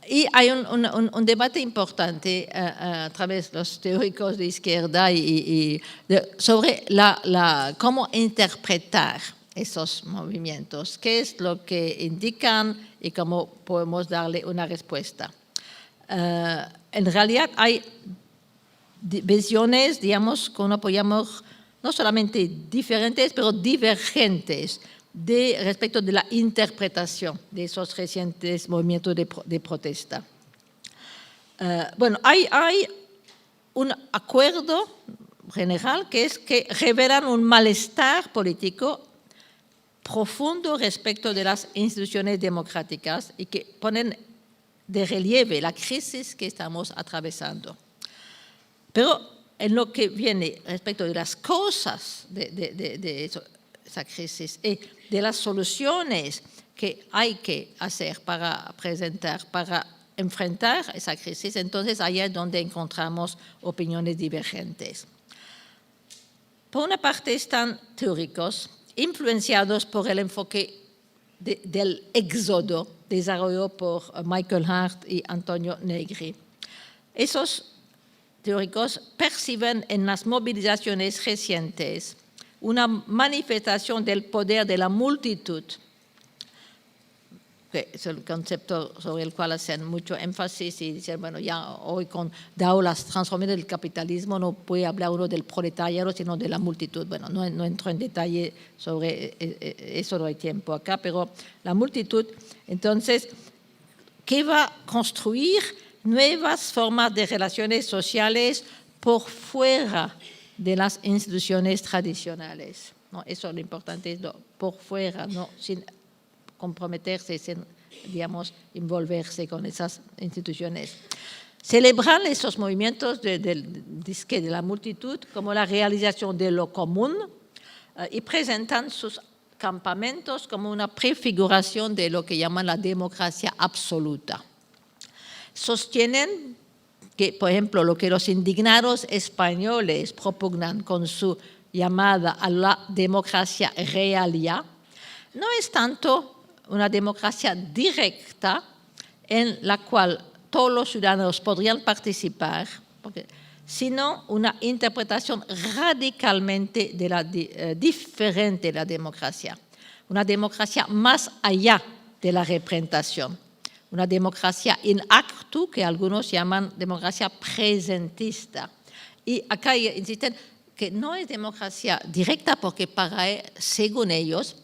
Y hay un debate importante a través de los teóricos de izquierda sobre cómo interpretar esos movimientos, qué es lo que indican y cómo podemos darle una respuesta. En realidad hay visiones, digamos, que uno podríamos no solamente diferentes, pero divergentes respecto de la interpretación de esos recientes movimientos de protesta. Bueno, hay un acuerdo general que es que revelan un malestar político profundo respecto de las instituciones democráticas y que ponen de relieve la crisis que estamos atravesando. Pero en lo que viene respecto de las causas de esa crisis y de las soluciones que hay que hacer para presentar, para enfrentar esa crisis, entonces ahí es donde encontramos opiniones divergentes. Por una parte están teóricos influenciados por el enfoque del éxodo desarrollado por Michael Hart y Antonio Negri. Esos teóricos perciben en las movilizaciones recientes una manifestación del poder de la multitud, que es el concepto sobre el cual hacen mucho énfasis y dicen, bueno, ya hoy dado las transformaciones del capitalismo no puede hablar uno del proletariado, sino de la multitud. Bueno, no entro en detalle sobre eso, no hay tiempo acá, pero la multitud, entonces, que va a construir nuevas formas de relaciones sociales por fuera de las instituciones tradicionales, ¿no? Eso es lo importante, es por fuera, ¿no? Sin comprometerse, sin, digamos, envolverse con esas instituciones. Celebran esos movimientos de la multitud como la realización de lo común y presentan sus campamentos como una prefiguración de lo que llaman la democracia absoluta. Sostienen que, por ejemplo, lo que los indignados españoles propugnan con su llamada a la democracia realia, no es tanto una democracia directa en la cual todos los ciudadanos podrían participar, sino una interpretación radicalmente diferente de la democracia. Una democracia más allá de la representación. Una democracia in actu, que algunos llaman democracia presentista. Y acá insisten que no es democracia directa porque según ellos,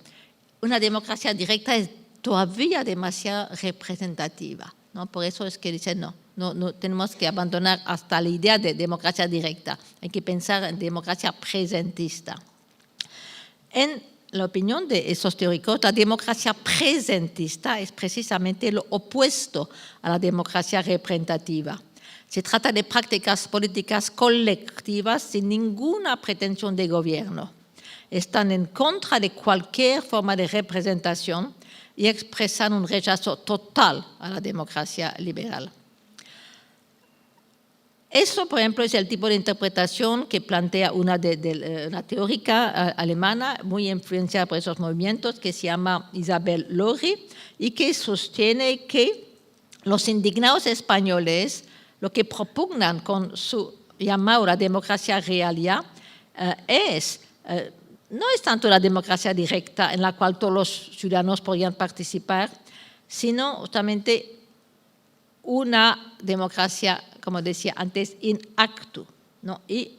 una democracia directa es todavía demasiado representativa, ¿no? Por eso es que dicen no tenemos que abandonar hasta la idea de democracia directa. Hay que pensar en democracia presentista. En la opinión de esos teóricos, la democracia presentista es precisamente lo opuesto a la democracia representativa. Se trata de prácticas políticas colectivas sin ninguna pretensión de gobierno. Están en contra de cualquier forma de representación y expresan un rechazo total a la democracia liberal. Eso, por ejemplo, es el tipo de interpretación que plantea una teórica alemana muy influenciada por esos movimientos que se llama Isabel Lori y que sostiene que los indignados españoles lo que propugnan con su llamado la democracia realia no es tanto la democracia directa en la cual todos los ciudadanos podrían participar, sino justamente una democracia, como decía antes, in actu, ¿no? Y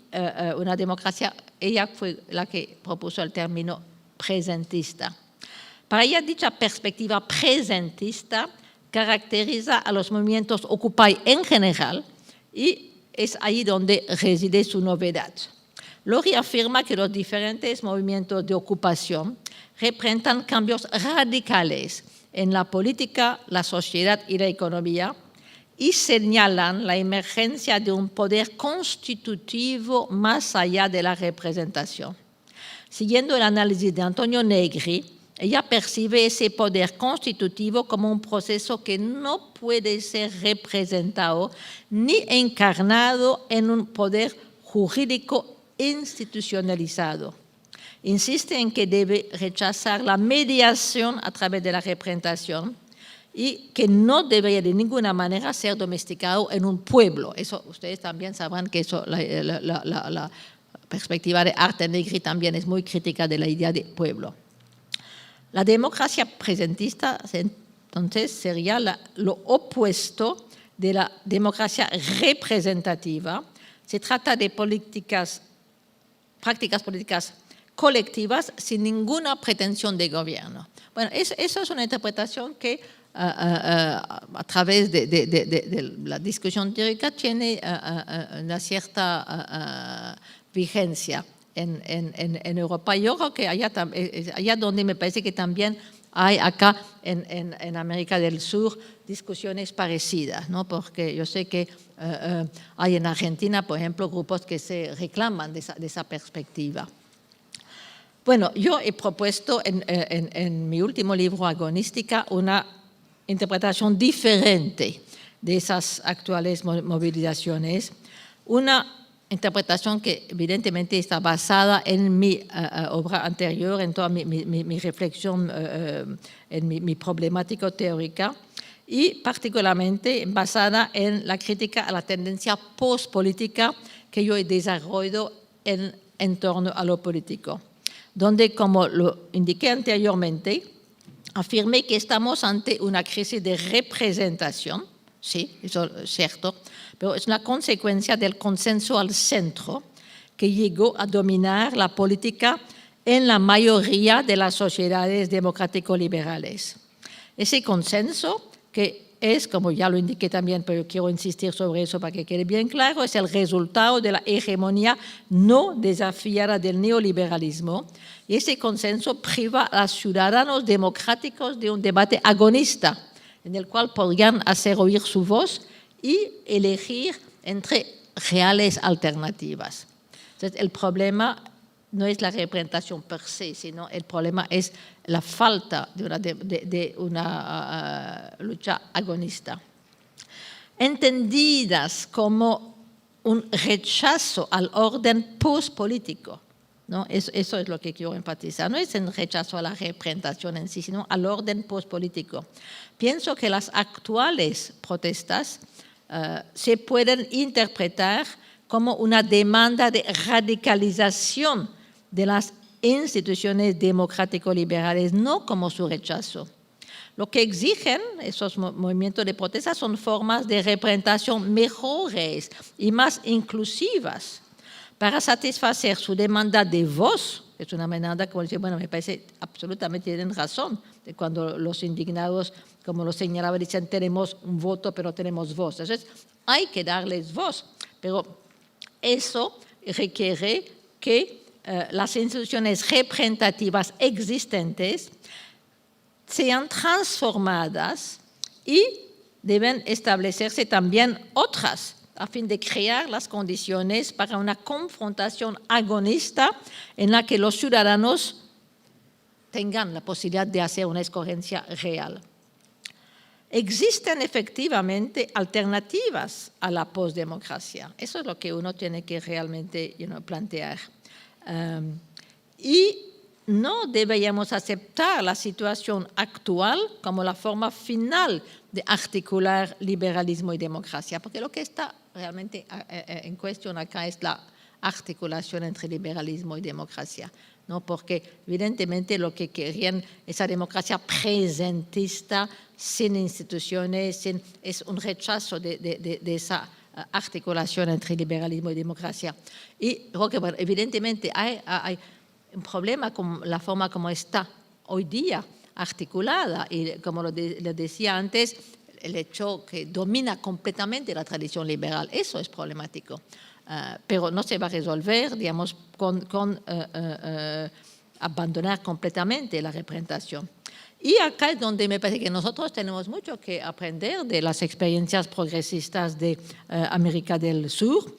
una democracia, ella fue la que propuso el término presentista. Para ella, dicha perspectiva presentista caracteriza a los movimientos Occupy en general y es ahí donde reside su novedad. Lori afirma que los diferentes movimientos de ocupación representan cambios radicales en la política, la sociedad y la economía y señalan la emergencia de un poder constitutivo más allá de la representación. Siguiendo el análisis de Antonio Negri, ella percibe ese poder constitutivo como un proceso que no puede ser representado ni encarnado en un poder jurídico institucionalizado. Insiste en que debe rechazar la mediación a través de la representación y que no debería de ninguna manera ser domesticado en un pueblo. Eso ustedes también sabrán que eso, la perspectiva de Arte Negri también es muy crítica de la idea de pueblo. La democracia presentista, entonces, sería lo opuesto de la democracia representativa. Se trata de prácticas políticas colectivas sin ninguna pretensión de gobierno. Bueno, eso es una interpretación que a través de la discusión teórica tiene una cierta vigencia en Europa. Yo creo que allá donde me parece que también hay acá en América del Sur discusiones parecidas, ¿no? Porque yo sé que hay en Argentina, por ejemplo, grupos que se reclaman de esa perspectiva. Bueno, yo he propuesto en mi último libro, Agonística, una interpretación diferente de esas actuales movilizaciones, una interpretación que evidentemente está basada en mi obra anterior, en toda mi reflexión, en mi problemática teórica, y particularmente basada en la crítica a la tendencia postpolítica que yo he desarrollado en torno a lo político, donde, como lo indiqué anteriormente, afirmé que estamos ante una crisis de representación, sí, eso es cierto, pero es una consecuencia del consenso al centro que llegó a dominar la política en la mayoría de las sociedades democrático-liberales. Ese consenso, que es, como ya lo indiqué también, pero quiero insistir sobre eso para que quede bien claro, es el resultado de la hegemonía no desafiada del neoliberalismo, y ese consenso priva a los ciudadanos democráticos de un debate agonista, en el cual podrían hacer oír su voz y elegir entre reales alternativas. Entonces, el problema no es la representación per se, sino el problema es la falta de una lucha agonista. Entendidas como un rechazo al orden postpolítico, ¿no? Eso es lo que quiero enfatizar. No es el rechazo a la representación en sí, sino al orden postpolítico. Pienso que las actuales protestas se pueden interpretar como una demanda de radicalización de las instituciones democrático-liberales, no como su rechazo. Lo que exigen esos movimientos de protesta son formas de representación mejores y más inclusivas para satisfacer su demanda de voz. Es una demanda, como dice, bueno, me parece absolutamente tienen razón, de cuando los indignados, como lo señalaba, dicen, tenemos un voto, pero no tenemos voz. Entonces, hay que darles voz, pero eso requiere que las instituciones representativas existentes sean transformadas y deben establecerse también otras a fin de crear las condiciones para una confrontación agonista en la que los ciudadanos tengan la posibilidad de hacer una escogencia real. Existen efectivamente alternativas a la postdemocracia. Eso es lo que uno tiene que realmente plantear. Y no deberíamos aceptar la situación actual como la forma final de articular liberalismo y democracia, porque lo que está realmente en cuestión acá es la articulación entre liberalismo y democracia, ¿no? Porque evidentemente lo que querían esa democracia presentista, sin instituciones, es un rechazo de esa articulación entre liberalismo y democracia. Y porque, bueno, evidentemente hay un problema con la forma como está hoy día articulada y como lo decía antes, el hecho que domina completamente la tradición liberal, eso es problemático, pero no se va a resolver, digamos, con abandonar completamente la representación. Y acá es donde me parece que nosotros tenemos mucho que aprender de las experiencias progresistas de América del Sur,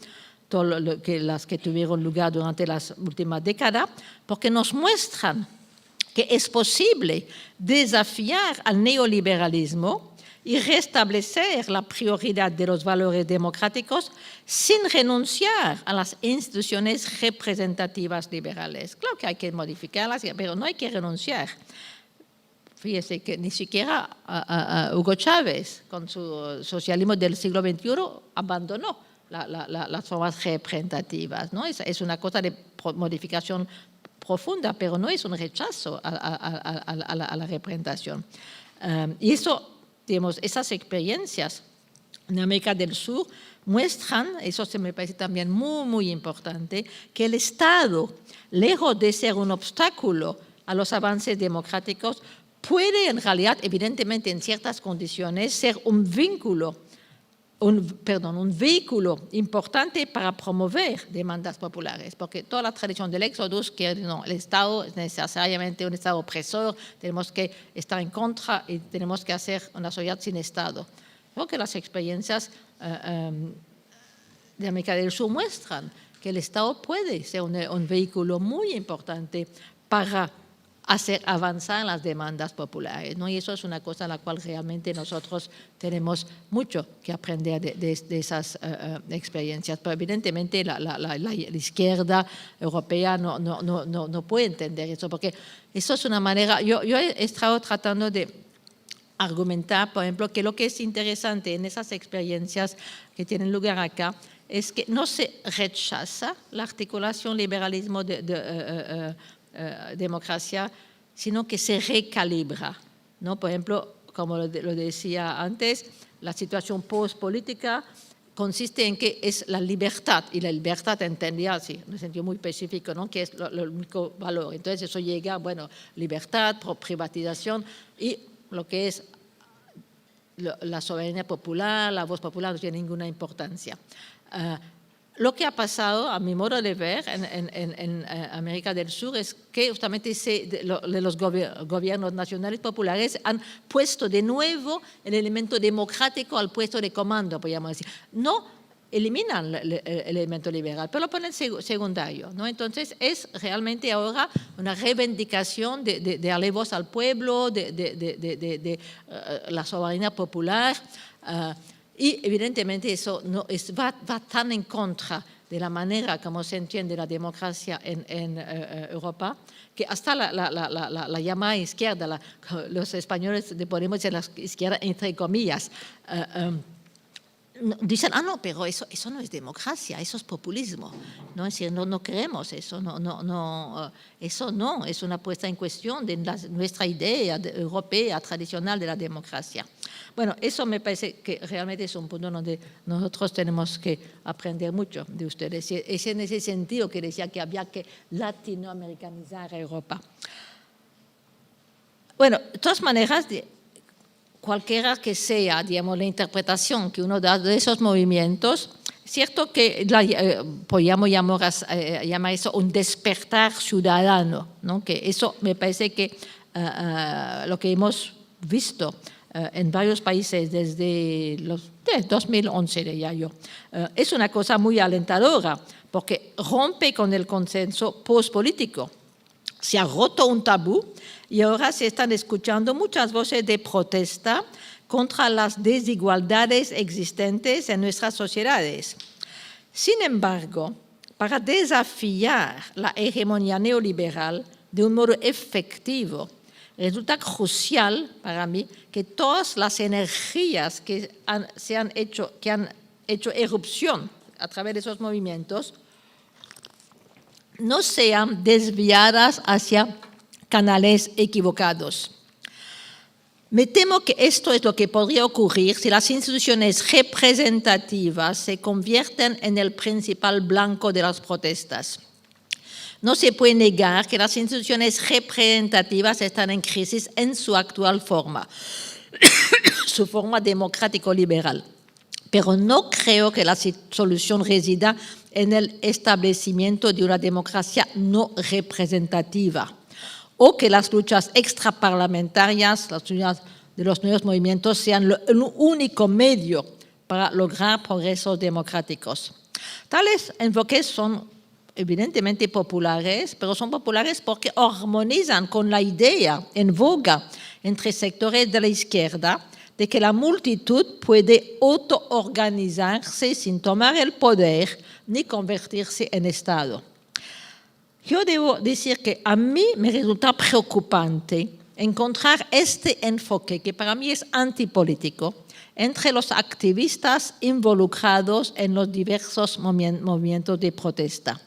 las que tuvieron lugar durante las últimas décadas, porque nos muestran que es posible desafiar al neoliberalismo y restablecer la prioridad de los valores democráticos sin renunciar a las instituciones representativas liberales. Claro que hay que modificarlas, pero no hay que renunciar. Fíjese que ni siquiera Hugo Chávez, con su socialismo del siglo XXI, abandonó las formas representativas, ¿no? Es una cosa de modificación profunda, pero no es un rechazo a la representación. Y eso, digamos, esas experiencias en América del Sur muestran, eso se me parece también muy, muy importante, que el Estado, lejos de ser un obstáculo a los avances democráticos, puede en realidad, evidentemente en ciertas condiciones, ser un vehículo importante para promover demandas populares, porque toda la tradición del Éxodus, que no, el Estado es necesariamente un Estado opresor, tenemos que estar en contra y tenemos que hacer una sociedad sin Estado. Creo que las experiencias de América del Sur muestran que el Estado puede ser un vehículo muy importante para hacer avanzar las demandas populares, ¿no? Y eso es una cosa en la cual realmente nosotros tenemos mucho que aprender de esas experiencias. Pero evidentemente la izquierda europea no puede entender eso, porque eso es una manera. Yo he estado tratando de argumentar, por ejemplo, que lo que es interesante en esas experiencias que tienen lugar acá es que no se rechaza la articulación liberalismo democracia, sino que se recalibra, ¿no? Por ejemplo, como lo decía antes, la situación postpolítica consiste en que es la libertad, y la libertad entendía así, en un sentido muy específico, ¿no? Que es el único valor. Entonces eso llega, bueno, libertad, privatización, y lo que es la soberanía popular, la voz popular no tiene ninguna importancia. Lo que ha pasado, a mi modo de ver, en América del Sur es que justamente los gobiernos nacionales populares han puesto de nuevo el elemento democrático al puesto de comando, podríamos decir. No eliminan el elemento liberal, pero lo ponen secundario, ¿no? Entonces es realmente ahora una reivindicación de darle voz al pueblo, de la soberanía popular. Y evidentemente eso va tan en contra de la manera como se entiende la democracia en Europa, que hasta la llamada izquierda, los españoles ponemos en la izquierda entre comillas, dicen, no, pero eso no es democracia, eso es populismo. No, es decir, no queremos eso, eso no es una puesta en cuestión de nuestra idea europea tradicional de la democracia. Bueno, eso me parece que realmente es un punto donde nosotros tenemos que aprender mucho de ustedes. Es en ese sentido que decía que había que latinoamericanizar a Europa. Bueno, de todas maneras, cualquiera que sea, digamos, la interpretación que uno da de esos movimientos, es cierto que podríamos llamar eso un despertar ciudadano, ¿no? Que eso me parece que lo que hemos visto en varios países desde 2011, diría yo, es una cosa muy alentadora, porque rompe con el consenso postpolítico. Se ha roto un tabú y ahora se están escuchando muchas voces de protesta contra las desigualdades existentes en nuestras sociedades. Sin embargo, para desafiar la hegemonía neoliberal de un modo efectivo, resulta crucial para mí que todas las energías que han hecho erupción a través de esos movimientos no sean desviadas hacia canales equivocados. Me temo que esto es lo que podría ocurrir si las instituciones representativas se convierten en el principal blanco de las protestas. No se puede negar que las instituciones representativas están en crisis en su actual forma, su forma democrático-liberal. Pero no creo que la solución resida en el establecimiento de una democracia no representativa o que las luchas extraparlamentarias, las luchas de los nuevos movimientos, sean el único medio para lograr progresos democráticos. Tales enfoques son evidentemente populares, pero son populares porque armonizan con la idea en boga entre sectores de la izquierda de que la multitud puede autoorganizarse sin tomar el poder ni convertirse en Estado. Yo debo decir que a mí me resulta preocupante encontrar este enfoque, que para mí es antipolítico, entre los activistas involucrados en los diversos movimientos de protesta,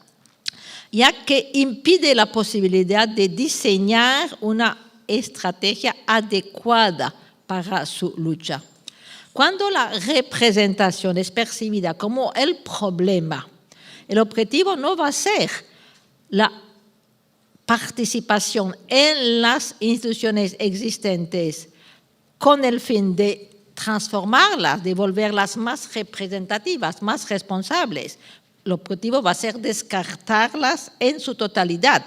ya que impide la posibilidad de diseñar una estrategia adecuada para su lucha. Cuando la representación es percibida como el problema, el objetivo no va a ser la participación en las instituciones existentes con el fin de transformarlas, de volverlas más representativas, más responsables. El objetivo va a ser descartarlas en su totalidad.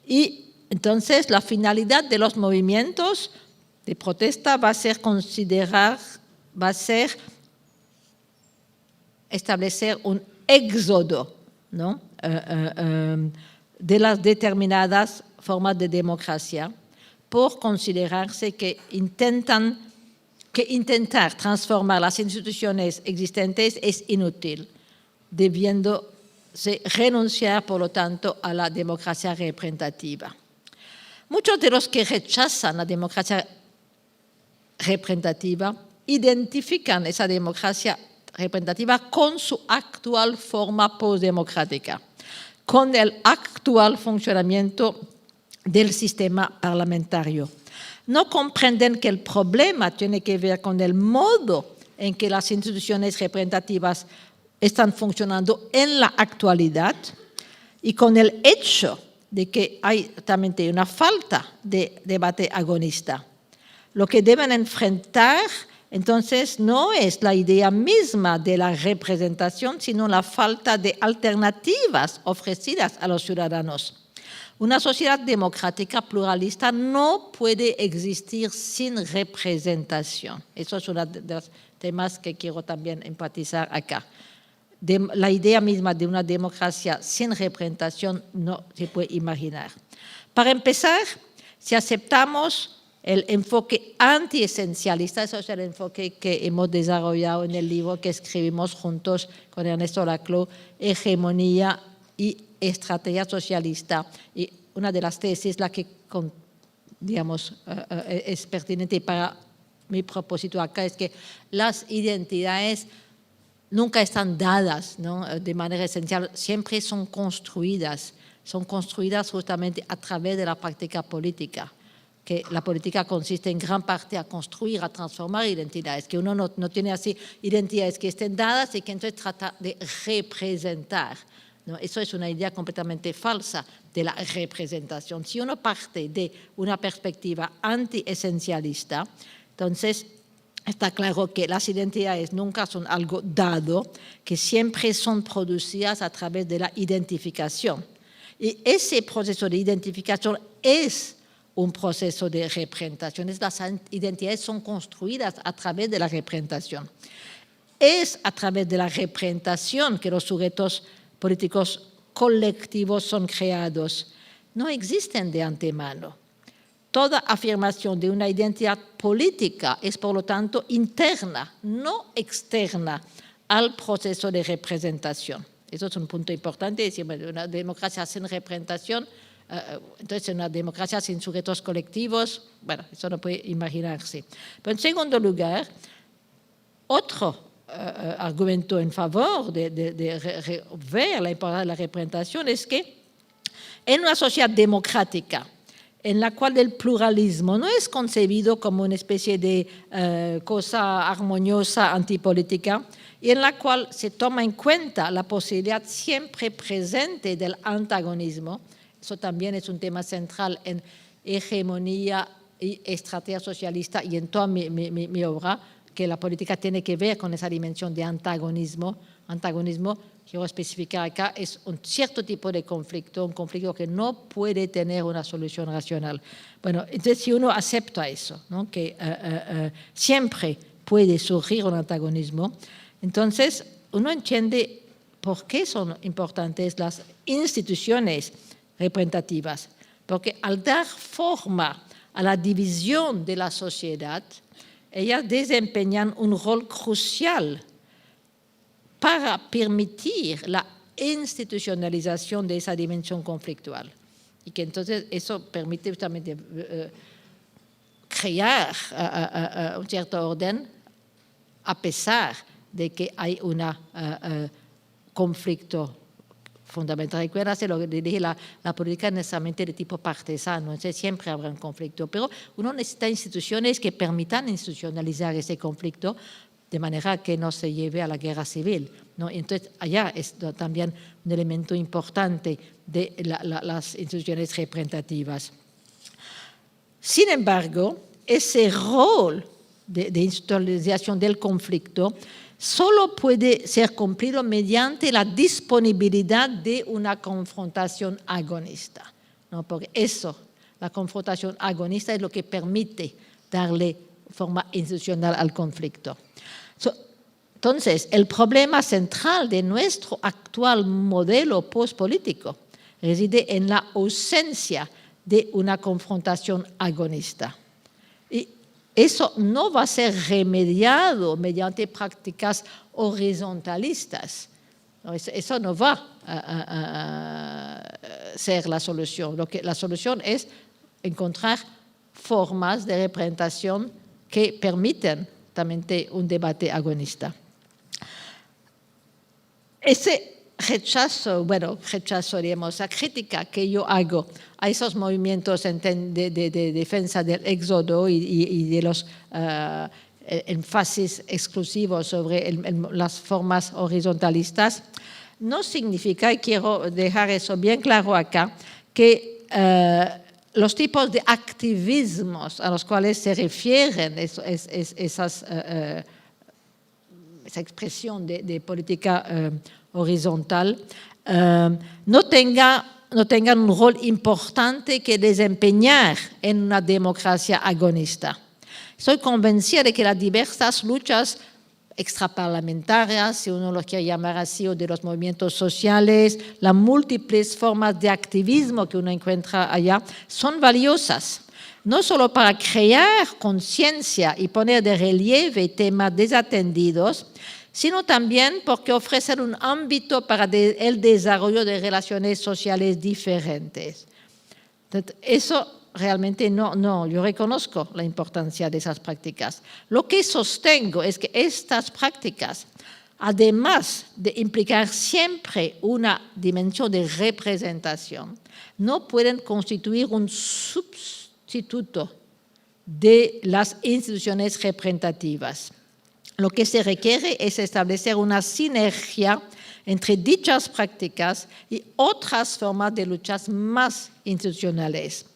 Y entonces la finalidad de los movimientos de protesta va a ser establecer un éxodo, ¿no? De las determinadas formas de democracia, por considerarse que intentar transformar las instituciones existentes es inútil, debiéndose renunciar, por lo tanto, a la democracia representativa. Muchos de los que rechazan la democracia representativa identifican esa democracia representativa con su actual forma postdemocrática, con el actual funcionamiento del sistema parlamentario. No comprenden que el problema tiene que ver con el modo en que las instituciones representativas están funcionando en la actualidad y con el hecho de que hay también una falta de debate agonista. Lo que deben enfrentar entonces no es la idea misma de la representación, sino la falta de alternativas ofrecidas a los ciudadanos. Una sociedad democrática pluralista no puede existir sin representación. Eso es uno de los temas que quiero también enfatizar acá. La idea misma de una democracia sin representación no se puede imaginar. Para empezar, si aceptamos el enfoque antiesencialista, eso es el enfoque que hemos desarrollado en el libro que escribimos juntos con Ernesto Laclau, Hegemonía y Estrategia Socialista. Y una de las tesis, la que, digamos, es pertinente para mi propósito acá, es que las identidades nunca están dadas, ¿no?, de manera esencial, siempre son construidas justamente a través de la práctica política, que la política consiste en gran parte a construir, a transformar identidades, que uno no tiene así identidades que estén dadas y que entonces trata de representar, ¿no? Eso es una idea completamente falsa de la representación. Si uno parte de una perspectiva antiesencialista, entonces está claro que las identidades nunca son algo dado, que siempre son producidas a través de la identificación. Y ese proceso de identificación es un proceso de representación. Las identidades son construidas a través de la representación. Es a través de la representación que los sujetos políticos colectivos son creados. No existen de antemano. Toda afirmación de una identidad política es, por lo tanto, interna, no externa al proceso de representación. Eso es un punto importante. Decir, bueno, una democracia sin representación, entonces una democracia sin sujetos colectivos, bueno, eso no puede imaginarse. Pero en segundo lugar, otro argumento en favor de ver la importancia de la representación es que en una sociedad democrática, en la cual el pluralismo no es concebido como una especie de cosa armoniosa antipolítica, y en la cual se toma en cuenta la posibilidad siempre presente del antagonismo. Eso también es un tema central en Hegemonía y Estrategia Socialista y en toda mi obra, que la política tiene que ver con esa dimensión de antagonismo. Antagonismo, quiero especificar acá, es un cierto tipo de conflicto, un conflicto que no puede tener una solución racional. Bueno, entonces si uno acepta eso, ¿no?, que siempre puede surgir un antagonismo, entonces uno entiende por qué son importantes las instituciones representativas, porque al dar forma a la división de la sociedad, ellas desempeñan un rol crucial para permitir la institucionalización de esa dimensión conflictual. Y que entonces eso permite justamente crear un cierto orden a pesar de que hay un conflicto fundamental. Recuérdate lo que dije, la política es necesariamente de tipo partisano, entonces siempre habrá un conflicto, pero uno necesita instituciones que permitan institucionalizar ese conflicto de manera que no se lleve a la guerra civil, ¿no? Entonces allá es también un elemento importante de las instituciones representativas. Sin embargo, ese rol de institucionalización del conflicto solo puede ser cumplido mediante la disponibilidad de una confrontación agonista, ¿no? Porque eso, la confrontación agonista, es lo que permite darle forma institucional al conflicto. Entonces, el problema central de nuestro actual modelo postpolítico reside en la ausencia de una confrontación agonista. Y eso no va a ser remediado mediante prácticas horizontalistas. Eso no va a ser la solución. La solución es encontrar formas de representación que permiten también un debate agonista. Ese rechazo, digamos, la crítica que yo hago a esos movimientos de defensa del éxodo y de los énfasis exclusivos sobre las formas horizontalistas, no significa, y quiero dejar eso bien claro acá, que los tipos de activismos a los cuales se refieren esa expresión de política horizontal no tengan un rol importante que desempeñar en una democracia agonista. Estoy convencida de que las diversas luchas extraparlamentarias, si uno lo quiere llamar así, o de los movimientos sociales, las múltiples formas de activismo que uno encuentra allá, son valiosas. no solo para crear conciencia y poner de relieve temas desatendidos, sino también porque ofrecen un ámbito para el desarrollo de relaciones sociales diferentes. Entonces, eso realmente no, yo reconozco la importancia de esas prácticas. Lo que sostengo es que estas prácticas, además de implicar siempre una dimensión de representación, no pueden constituir un sustituto de las instituciones representativas. Lo que se requiere es establecer una sinergia entre dichas prácticas y otras formas de luchas más institucionales.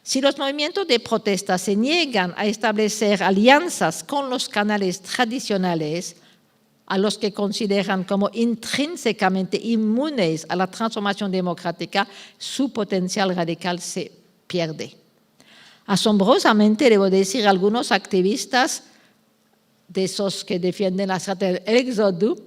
Si los movimientos de protesta se niegan a establecer alianzas con los canales tradicionales, a los que consideran como intrínsecamente inmunes a la transformación democrática, su potencial radical se pierde. Asombrosamente, debo decir, algunos activistas de esos que defienden la estrategia del éxodo,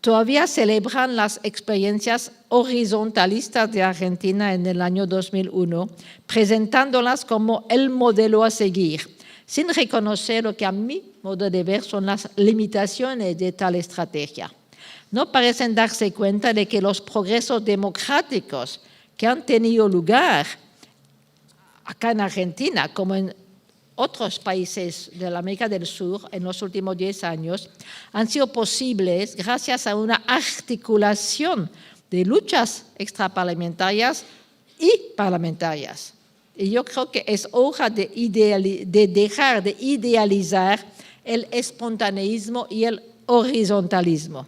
todavía celebran las experiencias horizontalistas de Argentina en el año 2001, presentándolas como el modelo a seguir, sin reconocer lo que a mi modo de ver son las limitaciones de tal estrategia. No parecen darse cuenta de que los progresos democráticos que han tenido lugar acá en Argentina, como en otros países de la América del Sur en los últimos 10 años, han sido posibles gracias a una articulación de luchas extraparlamentarias y parlamentarias. Y yo creo que es hora de dejar de idealizar el espontaneísmo y el horizontalismo.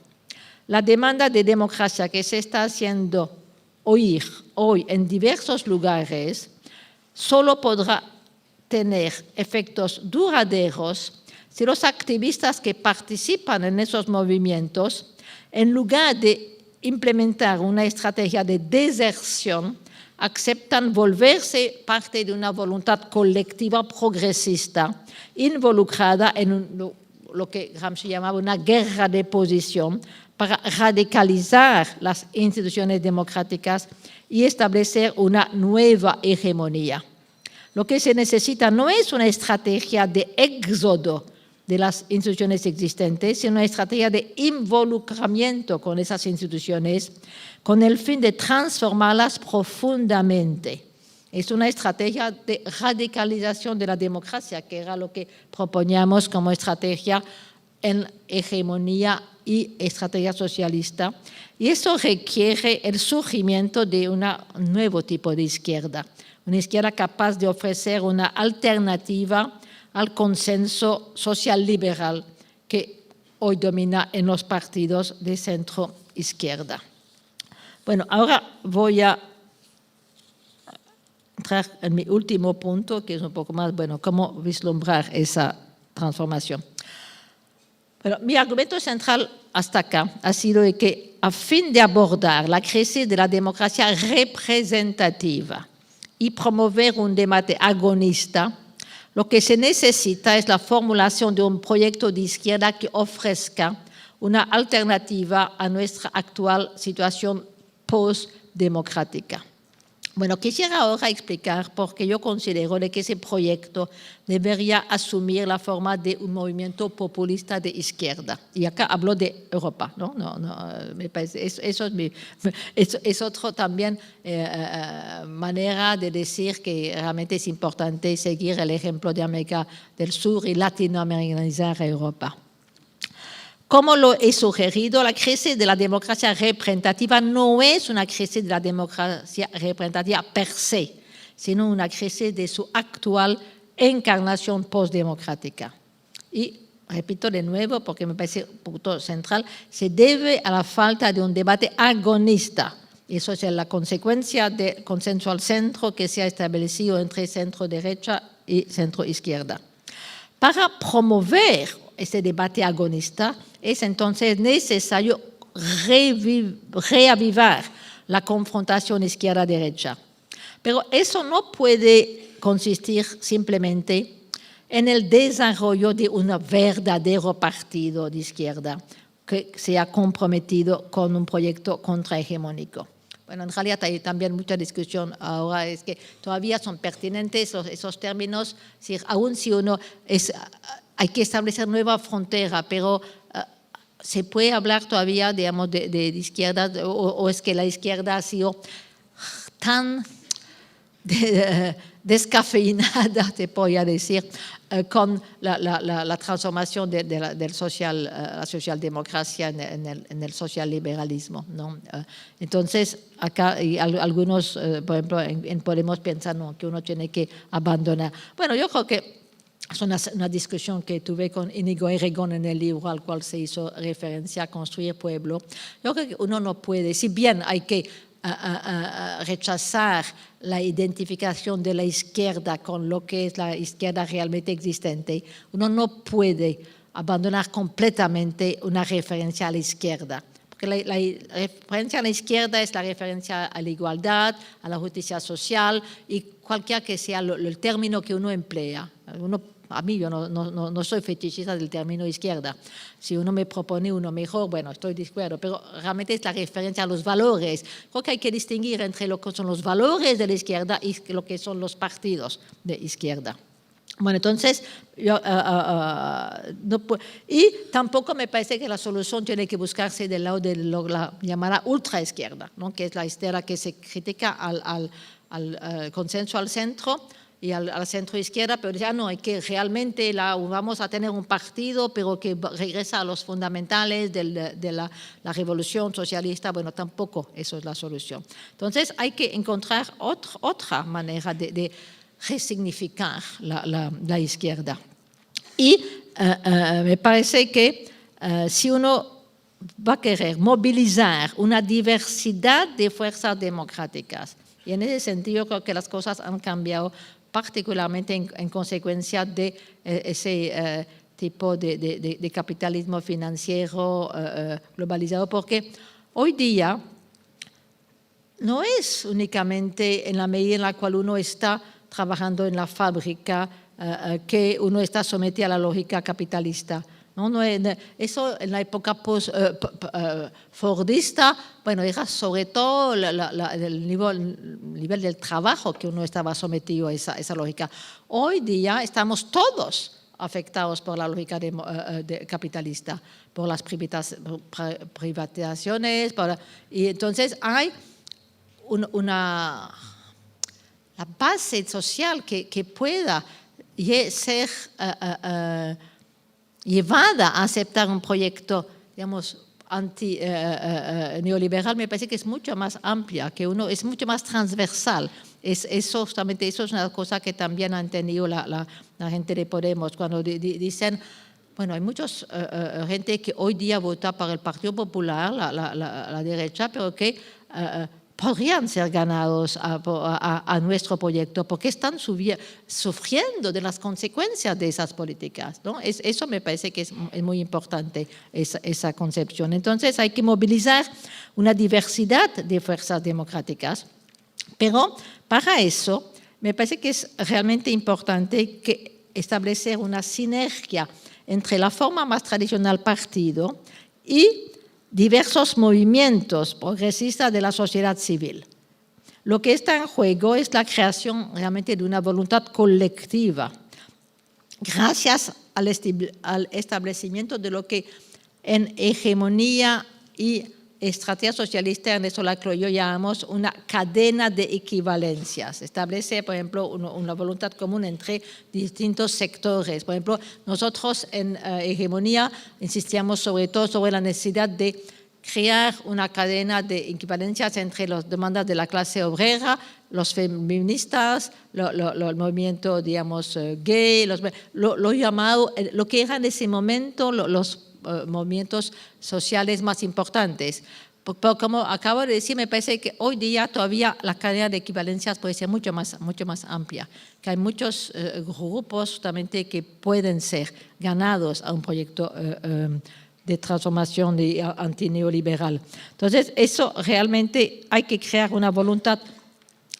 La demanda de democracia que se está haciendo oír hoy en diversos lugares solo podrá tener efectos duraderos si los activistas que participan en esos movimientos, en lugar de implementar una estrategia de deserción, aceptan volverse parte de una voluntad colectiva progresista involucrada en lo que Gramsci llamaba una guerra de posición para radicalizar las instituciones democráticas y establecer una nueva hegemonía. Lo que se necesita no es una estrategia de éxodo de las instituciones existentes, sino una estrategia de involucramiento con esas instituciones con el fin de transformarlas profundamente. Es una estrategia de radicalización de la democracia, que era lo que proponíamos como estrategia en hegemonía y estrategia socialista. Y eso requiere el surgimiento de un nuevo tipo de izquierda, una izquierda capaz de ofrecer una alternativa al consenso social liberal que hoy domina en los partidos de centro-izquierda. Bueno, ahora voy a entrar en mi último punto, que es un poco más, bueno, cómo vislumbrar esa transformación. Bueno, mi argumento central hasta acá ha sido de que a fin de abordar la crisis de la democracia representativa y promover un debate agonista, lo que se necesita es la formulación de un proyecto de izquierda que ofrezca una alternativa a nuestra actual situación post-democrática. Bueno, quisiera ahora explicar por qué yo considero que ese proyecto debería asumir la forma de un movimiento populista de izquierda. Y acá hablo de Europa, ¿no? Me parece, eso es otra también manera de decir que realmente es importante seguir el ejemplo de América del Sur y latinoamericanizar a Europa. Como lo he sugerido, la crisis de la democracia representativa no es una crisis de la democracia representativa per se, sino una crisis de su actual encarnación postdemocrática. Y repito de nuevo, porque me parece un punto central, se debe a la falta de un debate agonista. Eso es la consecuencia del consenso al centro que se ha establecido entre centro-derecha y centro-izquierda. Para promover este debate agonista, es entonces necesario reavivar la confrontación izquierda-derecha. Pero eso no puede consistir simplemente en el desarrollo de un verdadero partido de izquierda que sea comprometido con un proyecto contrahegemónico. bueno, en realidad hay también mucha discusión ahora, es que todavía son pertinentes esos términos, aún si uno hay que establecer nueva frontera, pero se puede hablar todavía, digamos, de izquierda, o es que la izquierda ha sido tan descafeinada, te podría decir, con la transformación de la socialdemocracia en el socialliberalismo, ¿no? Entonces, acá hay algunos, por ejemplo, en Podemos piensan, ¿no?, que uno tiene que abandonar. Bueno, yo creo que es una discusión que tuve con Íñigo Errejón en el libro al cual se hizo referencia, a Construir Pueblo. Yo creo que uno no puede, si bien hay que rechazar la identificación de la izquierda con lo que es la izquierda realmente existente, uno no puede abandonar completamente una referencia a la izquierda. Porque la referencia a la izquierda es la referencia a la igualdad, a la justicia social y cualquiera que sea el término que uno emplea. A mí yo no soy fetichista del término izquierda. Si uno me propone uno mejor, bueno, estoy de acuerdo, pero realmente es la referencia a los valores. Creo que hay que distinguir entre lo que son los valores de la izquierda y lo que son los partidos de izquierda. Bueno, entonces, y tampoco me parece que la solución tiene que buscarse del lado de la llamada ultraizquierda, ¿no?, que es la izquierda que se critica al consenso al centro y al centro izquierda, pero ya no, hay que realmente vamos a tener un partido, pero que regresa a los fundamentales de la revolución socialista. Bueno, tampoco eso es la solución. Entonces, hay que encontrar otra manera de resignificar la izquierda. Y me parece que si uno va a querer movilizar una diversidad de fuerzas democráticas, y en ese sentido creo que las cosas han cambiado particularmente en consecuencia de ese tipo de capitalismo financiero globalizado, porque hoy día no es únicamente en la medida en la cual uno está trabajando en la fábrica que uno está sometido a la lógica capitalista. No, eso en la época fordista, bueno, era sobre todo el nivel del trabajo que uno estaba sometido a esa lógica. Hoy día estamos todos afectados por la lógica capitalista, por las privatizaciones, y entonces hay la base social que pueda ser llevada a aceptar un proyecto, digamos, neoliberal, me parece que es mucho más amplia, es mucho más transversal. Justamente eso es una cosa que también ha entendido la gente de Podemos, cuando dicen, bueno, hay mucha gente que hoy día vota para el Partido Popular, la derecha, pero que podrían ser ganados a nuestro proyecto porque están sufriendo de las consecuencias de esas políticas, ¿no? Eso me parece que es muy importante, esa concepción. Entonces hay que movilizar una diversidad de fuerzas democráticas, pero para eso me parece que es realmente importante establecer una sinergia entre la forma más tradicional partido y diversos movimientos progresistas de la sociedad civil. Lo que está en juego es la creación realmente de una voluntad colectiva, gracias al establecimiento de lo que en hegemonía y estrategia socialista, en eso la que yo llamamos una cadena de equivalencias. Establece, por ejemplo, una voluntad común entre distintos sectores. Por ejemplo, nosotros en hegemonía insistíamos sobre todo sobre la necesidad de crear una cadena de equivalencias entre las demandas de la clase obrera, los feministas, el movimiento, digamos, gay, lo que era en ese momento los movimientos sociales más importantes. Pero como acabo de decir, me parece que hoy día todavía la cadena de equivalencias puede ser mucho más amplia, que hay muchos grupos justamente que pueden ser ganados a un proyecto de transformación antineoliberal. Entonces, eso realmente hay que crear una voluntad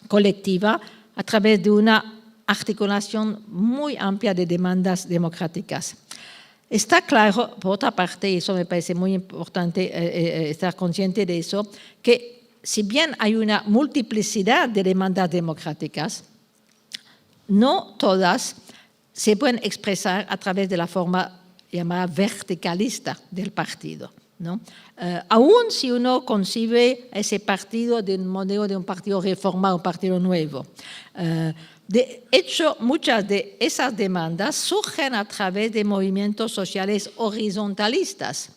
colectiva a través de una articulación muy amplia de demandas democráticas. Está claro, por otra parte, y eso me parece muy importante estar consciente de eso, que si bien hay una multiplicidad de demandas democráticas, no todas se pueden expresar a través de la forma llamada verticalista del partido, ¿no? Aún si uno concibe ese partido de un modelo de un partido reformado, un partido nuevo. De hecho, muchas de esas demandas surgen a través de movimientos sociales horizontalistas.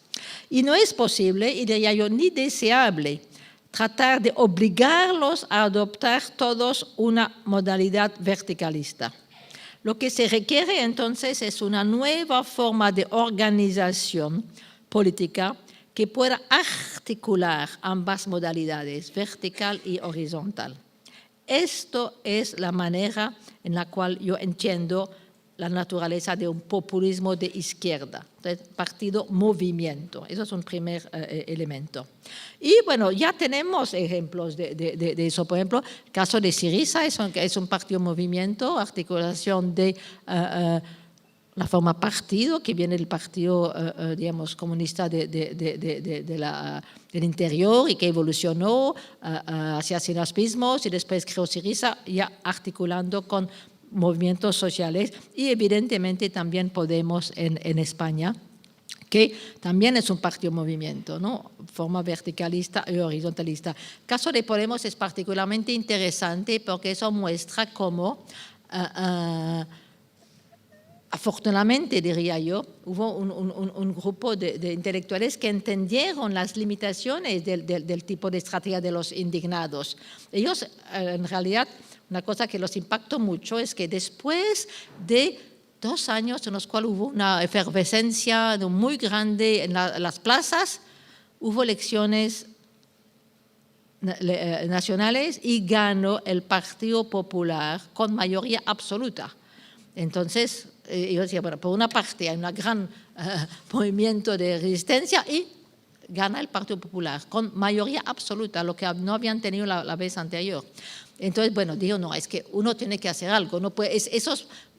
Y no es posible, y diría yo, ni deseable, tratar de obligarlos a adoptar todos una modalidad verticalista. Lo que se requiere entonces es una nueva forma de organización política que pueda articular ambas modalidades, vertical y horizontal. Esto es la manera en la cual yo entiendo la naturaleza de un populismo de izquierda, partido movimiento. Eso es un primer elemento. Y bueno, ya tenemos ejemplos de eso. Por ejemplo, el caso de Syriza es un partido movimiento, articulación de la forma partido, que viene del partido, digamos, comunista del interior y que evolucionó hacia sinaspismos y después creó Syriza, ya articulando con movimientos sociales y evidentemente también Podemos en España, que también es un partido movimiento, ¿no? Forma verticalista y horizontalista. El caso de Podemos es particularmente interesante porque eso muestra cómo afortunadamente, diría yo, hubo un grupo de intelectuales que entendieron las limitaciones del tipo de estrategia de los indignados. Ellos, en realidad, una cosa que los impactó mucho es que después de 2 años en los cuales hubo una efervescencia muy grande en las plazas, hubo elecciones nacionales y ganó el Partido Popular con mayoría absoluta. Entonces, yo decía, bueno, por una parte hay un gran movimiento de resistencia y gana el Partido Popular con mayoría absoluta, lo que no habían tenido la vez anterior. Entonces, bueno, digo, no, es que uno tiene que hacer algo. No puede,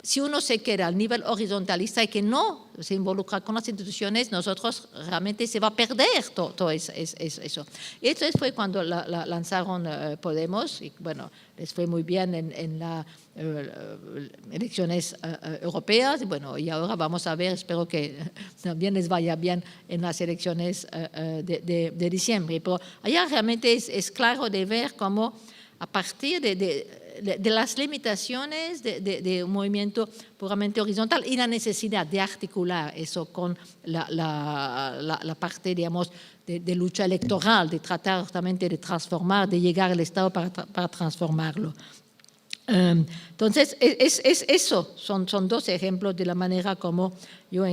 si uno se queda al nivel horizontalista y que no se involucra con las instituciones, nosotros realmente se va a perder todo eso. Y entonces fue cuando lanzaron Podemos, y bueno, les fue muy bien en las elecciones europeas, y bueno, y ahora vamos a ver, espero que también les vaya bien en las elecciones de diciembre. Pero allá realmente es claro de ver cómo a partir de las limitaciones de un movimiento puramente horizontal y la necesidad de articular eso con la parte, digamos, de lucha electoral, de tratar justamente de transformar, de llegar al Estado para transformarlo. Entonces, eso son 2 ejemplos de la manera como yo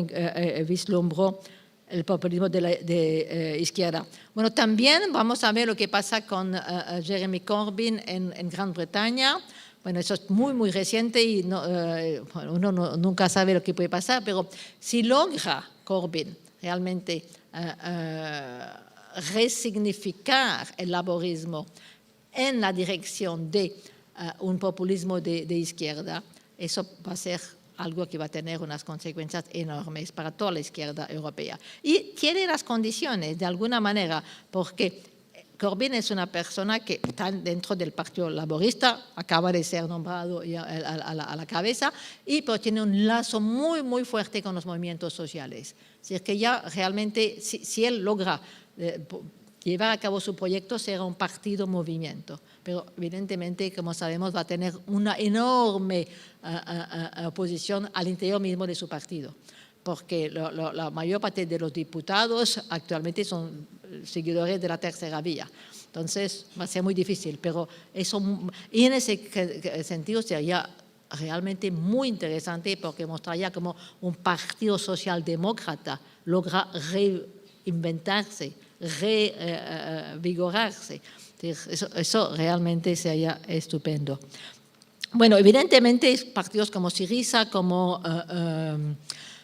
vislumbro el populismo de izquierda. Bueno, también vamos a ver lo que pasa con Jeremy Corbyn en Gran Bretaña. Bueno, eso es muy reciente y uno nunca sabe lo que puede pasar, pero si logra Corbyn realmente resignificar el laborismo en la dirección de un populismo de izquierda, eso va a ser algo que va a tener unas consecuencias enormes para toda la izquierda europea. Y tiene las condiciones, de alguna manera, porque Corbyn es una persona que está dentro del Partido Laborista, acaba de ser nombrado a la cabeza, pero tiene un lazo muy fuerte con los movimientos sociales. Es decir, que ya realmente, si él logra llevar a cabo su proyecto, será un partido movimiento. Pero evidentemente, como sabemos, va a tener una enorme oposición al interior mismo de su partido, porque la mayor parte de los diputados actualmente son seguidores de la tercera vía. Entonces, va a ser muy difícil, pero eso, y en ese sentido sería realmente muy interesante porque mostraría como un partido socialdemócrata logra reinventarse, revigorarse. Eso realmente sería estupendo. Bueno, evidentemente partidos como Syriza, como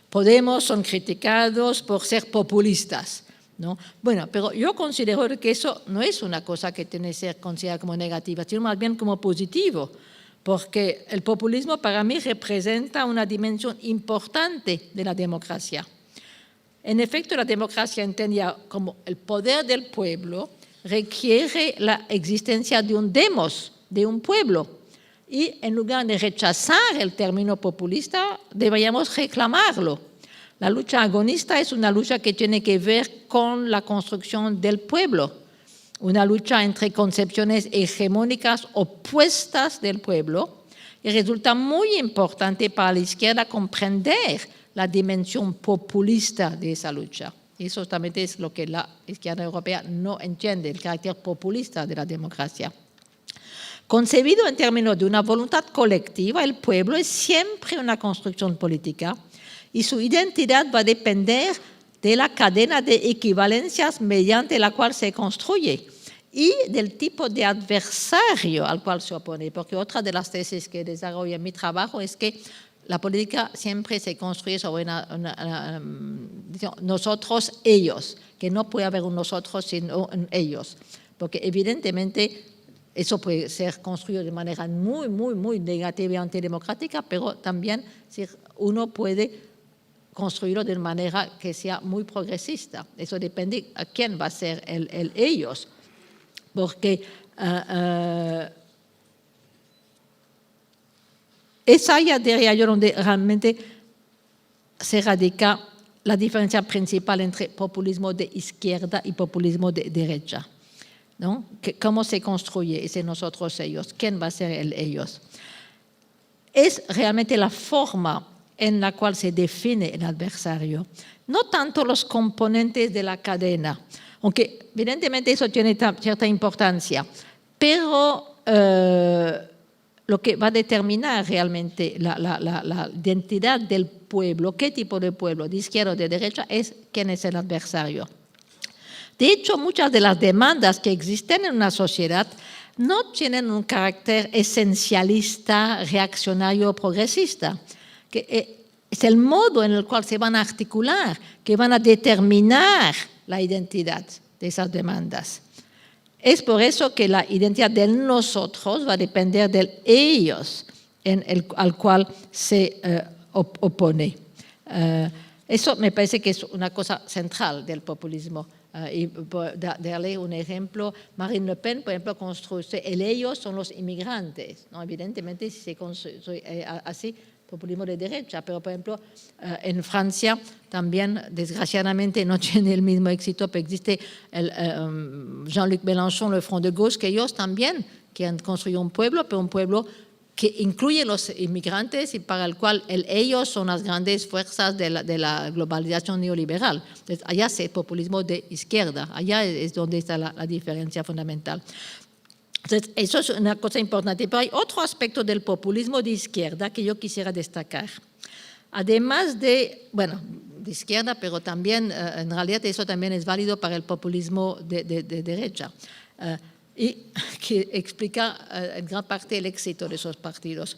Podemos son criticados por ser populistas, ¿no? Bueno, pero yo considero que eso no es una cosa que tiene que ser considerada como negativa, sino más bien como positivo, porque el populismo para mí representa una dimensión importante de la democracia. En efecto, la democracia entendía como el poder del pueblo requiere la existencia de un demos, de un pueblo. Y en lugar de rechazar el término populista, deberíamos reclamarlo. La lucha agonista es una lucha que tiene que ver con la construcción del pueblo, una lucha entre concepciones hegemónicas opuestas del pueblo, y resulta muy importante para la izquierda comprender la dimensión populista de esa lucha. Y eso también es lo que la izquierda europea no entiende, el carácter populista de la democracia. Concebido en términos de una voluntad colectiva, el pueblo es siempre una construcción política y su identidad va a depender de la cadena de equivalencias mediante la cual se construye y del tipo de adversario al cual se opone. Porque otra de las tesis que desarrollo en mi trabajo es que la política siempre se construye sobre nosotros, ellos, que no puede haber un nosotros sino un ellos. Porque evidentemente eso puede ser construido de manera muy, muy, muy negativa y antidemocrática, pero también uno puede construirlo de manera que sea muy progresista. Eso depende a quién va a ser el ellos. Porque es allá, diría yo, donde realmente se radica la diferencia principal entre populismo de izquierda y populismo de derecha, ¿no? ¿Cómo se construye ese nosotros ellos? ¿Quién va a ser el ellos? Es realmente la forma en la cual se define el adversario, no tanto los componentes de la cadena, aunque evidentemente eso tiene cierta importancia, pero lo que va a determinar realmente la identidad del pueblo, qué tipo de pueblo, de izquierda o de derecha, es quién es el adversario. De hecho, muchas de las demandas que existen en una sociedad no tienen un carácter esencialista, reaccionario o progresista, que es el modo en el cual se van a articular, que van a determinar la identidad de esas demandas. Es por eso que la identidad del nosotros va a depender del ellos al cual se opone. Eso me parece que es una cosa central del populismo. Y por darle un ejemplo, Marine Le Pen, por ejemplo, construye el ellos son los inmigrantes, ¿no? Evidentemente, si se construye así, populismo de derecha, pero por ejemplo, en Francia también, desgraciadamente, no tiene el mismo éxito, pero existe Jean-Luc Mélenchon, le Front de Gauche, que ellos también quieren construir un pueblo, pero un pueblo que incluye los inmigrantes y para el cual ellos son las grandes fuerzas de la globalización neoliberal. Entonces, allá es el populismo de izquierda, allá es donde está la diferencia fundamental. Entonces, eso es una cosa importante, pero hay otro aspecto del populismo de izquierda que yo quisiera destacar. Además de izquierda, pero también, en realidad, eso también es válido para el populismo de derecha. Y que explica en gran parte el éxito de esos partidos.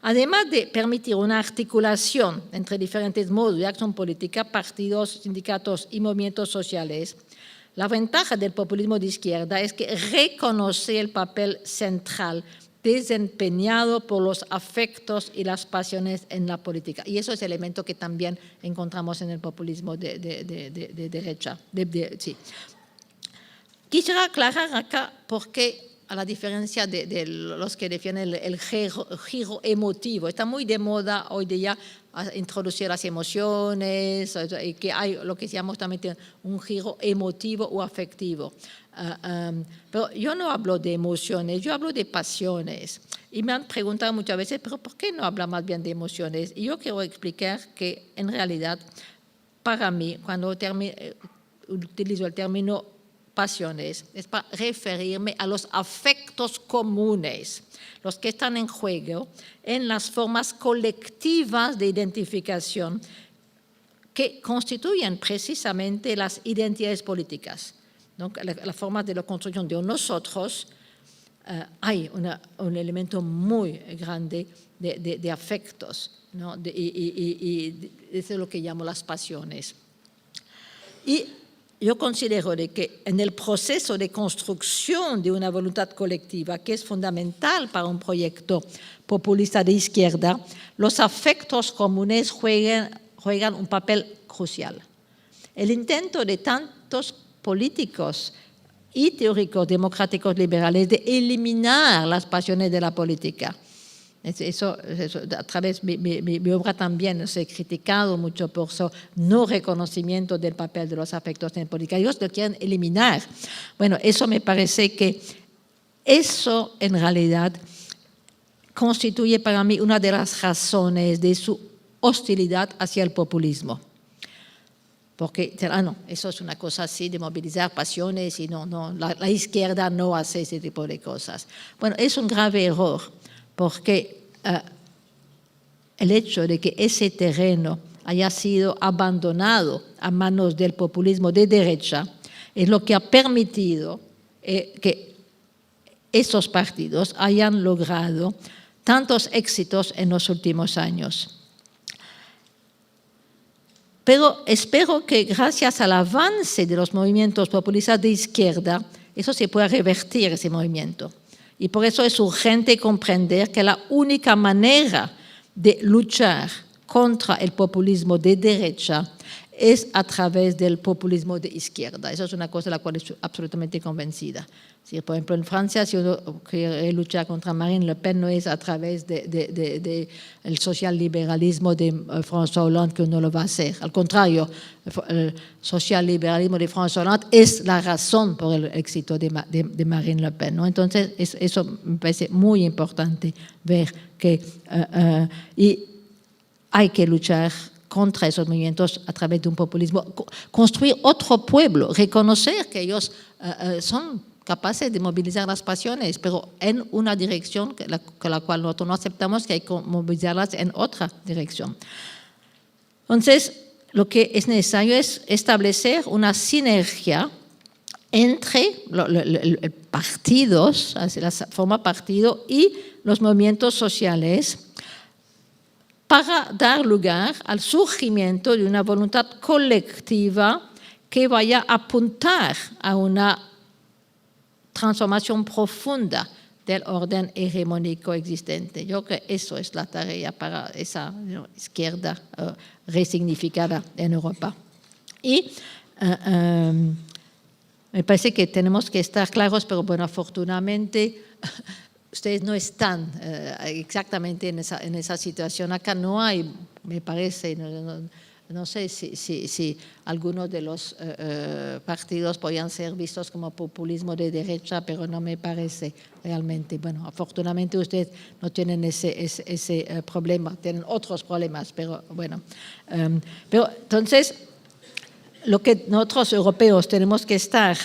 Además de permitir una articulación entre diferentes modos de acción política, partidos, sindicatos y movimientos sociales, la ventaja del populismo de izquierda es que reconoce el papel central desempeñado por los afectos y las pasiones en la política. Y eso es el elemento que también encontramos en el populismo de derecha. Sí. Quisiera aclarar acá por qué, a la diferencia de los que defienden el giro emotivo, está muy de moda hoy día introducir las emociones, y que hay lo que llamamos también un giro emotivo o afectivo. Pero yo no hablo de emociones, yo hablo de pasiones. Y me han preguntado muchas veces, ¿pero por qué no habla más bien de emociones? Y yo quiero explicar que, en realidad, para mí, cuando utilizo el término pasiones, es para referirme a los afectos comunes, los que están en juego en las formas colectivas de identificación que constituyen precisamente las identidades políticas. ¿No? La forma de la construcción de nosotros, hay un elemento muy grande de afectos, ¿no? Y eso es lo que llamo las pasiones. Y yo considero que en el proceso de construcción de una voluntad colectiva, que es fundamental para un proyecto populista de izquierda, los afectos comunes juegan un papel crucial. El intento de tantos políticos y teóricos democráticos liberales de eliminar las pasiones de la política. Eso a través de mi obra también se ha criticado mucho por su no reconocimiento del papel de los afectos en política. Ellos lo quieren eliminar. Bueno, eso me parece que eso en realidad constituye para mí una de las razones de su hostilidad hacia el populismo. Porque, no, eso es una cosa así de movilizar pasiones y no, la izquierda no hace ese tipo de cosas. Bueno, es un grave error, porque el hecho de que ese terreno haya sido abandonado a manos del populismo de derecha es lo que ha permitido que esos partidos hayan logrado tantos éxitos en los últimos años. Pero espero que gracias al avance de los movimientos populistas de izquierda, eso se pueda revertir, ese movimiento. Y por eso es urgente comprender que la única manera de luchar contra el populismo de derecha es a través del populismo de izquierda. Eso es una cosa de la cual estoy absolutamente convencida. Si, por ejemplo, en Francia, si uno quiere luchar contra Marine Le Pen, no es a través del socialliberalismo de François Hollande que uno lo va a hacer. Al contrario, el socialliberalismo de François Hollande es la razón por el éxito de Marine Le Pen, ¿no? Entonces, eso me parece muy importante ver que y hay que luchar contra esos movimientos a través de un populismo, construir otro pueblo, reconocer que ellos son capaces de movilizar las pasiones, pero en una dirección con la cual nosotros no aceptamos, que hay que movilizarlas en otra dirección. Entonces, lo que es necesario es establecer una sinergia entre los partidos, la forma partido y los movimientos sociales, para dar lugar al surgimiento de una voluntad colectiva que vaya a apuntar a una transformación profunda del orden hegemónico existente. Yo creo que eso es la tarea para esa izquierda resignificada en Europa. Y me parece que tenemos que estar claros, pero bueno, afortunadamente ustedes no están exactamente en esa situación. Acá no hay, me parece, no sé si algunos de los partidos podían ser vistos como populismo de derecha, pero no me parece realmente. Bueno, afortunadamente ustedes no tienen ese problema, tienen otros problemas, pero bueno. Pero entonces, lo que nosotros europeos tenemos que estar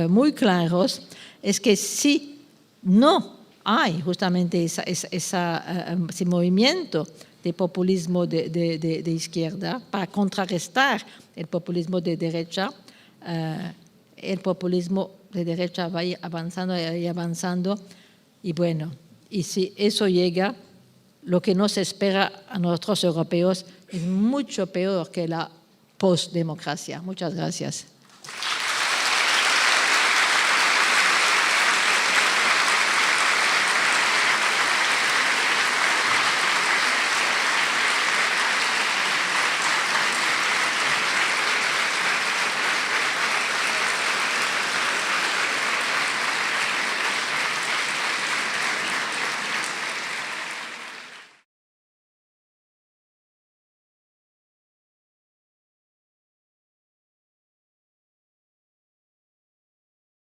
muy claros es que si no hay justamente ese movimiento de populismo de izquierda para contrarrestar el populismo de derecha, el populismo de derecha va avanzando y bueno, y si eso llega, lo que nos espera a nosotros europeos es mucho peor que la postdemocracia. Muchas gracias.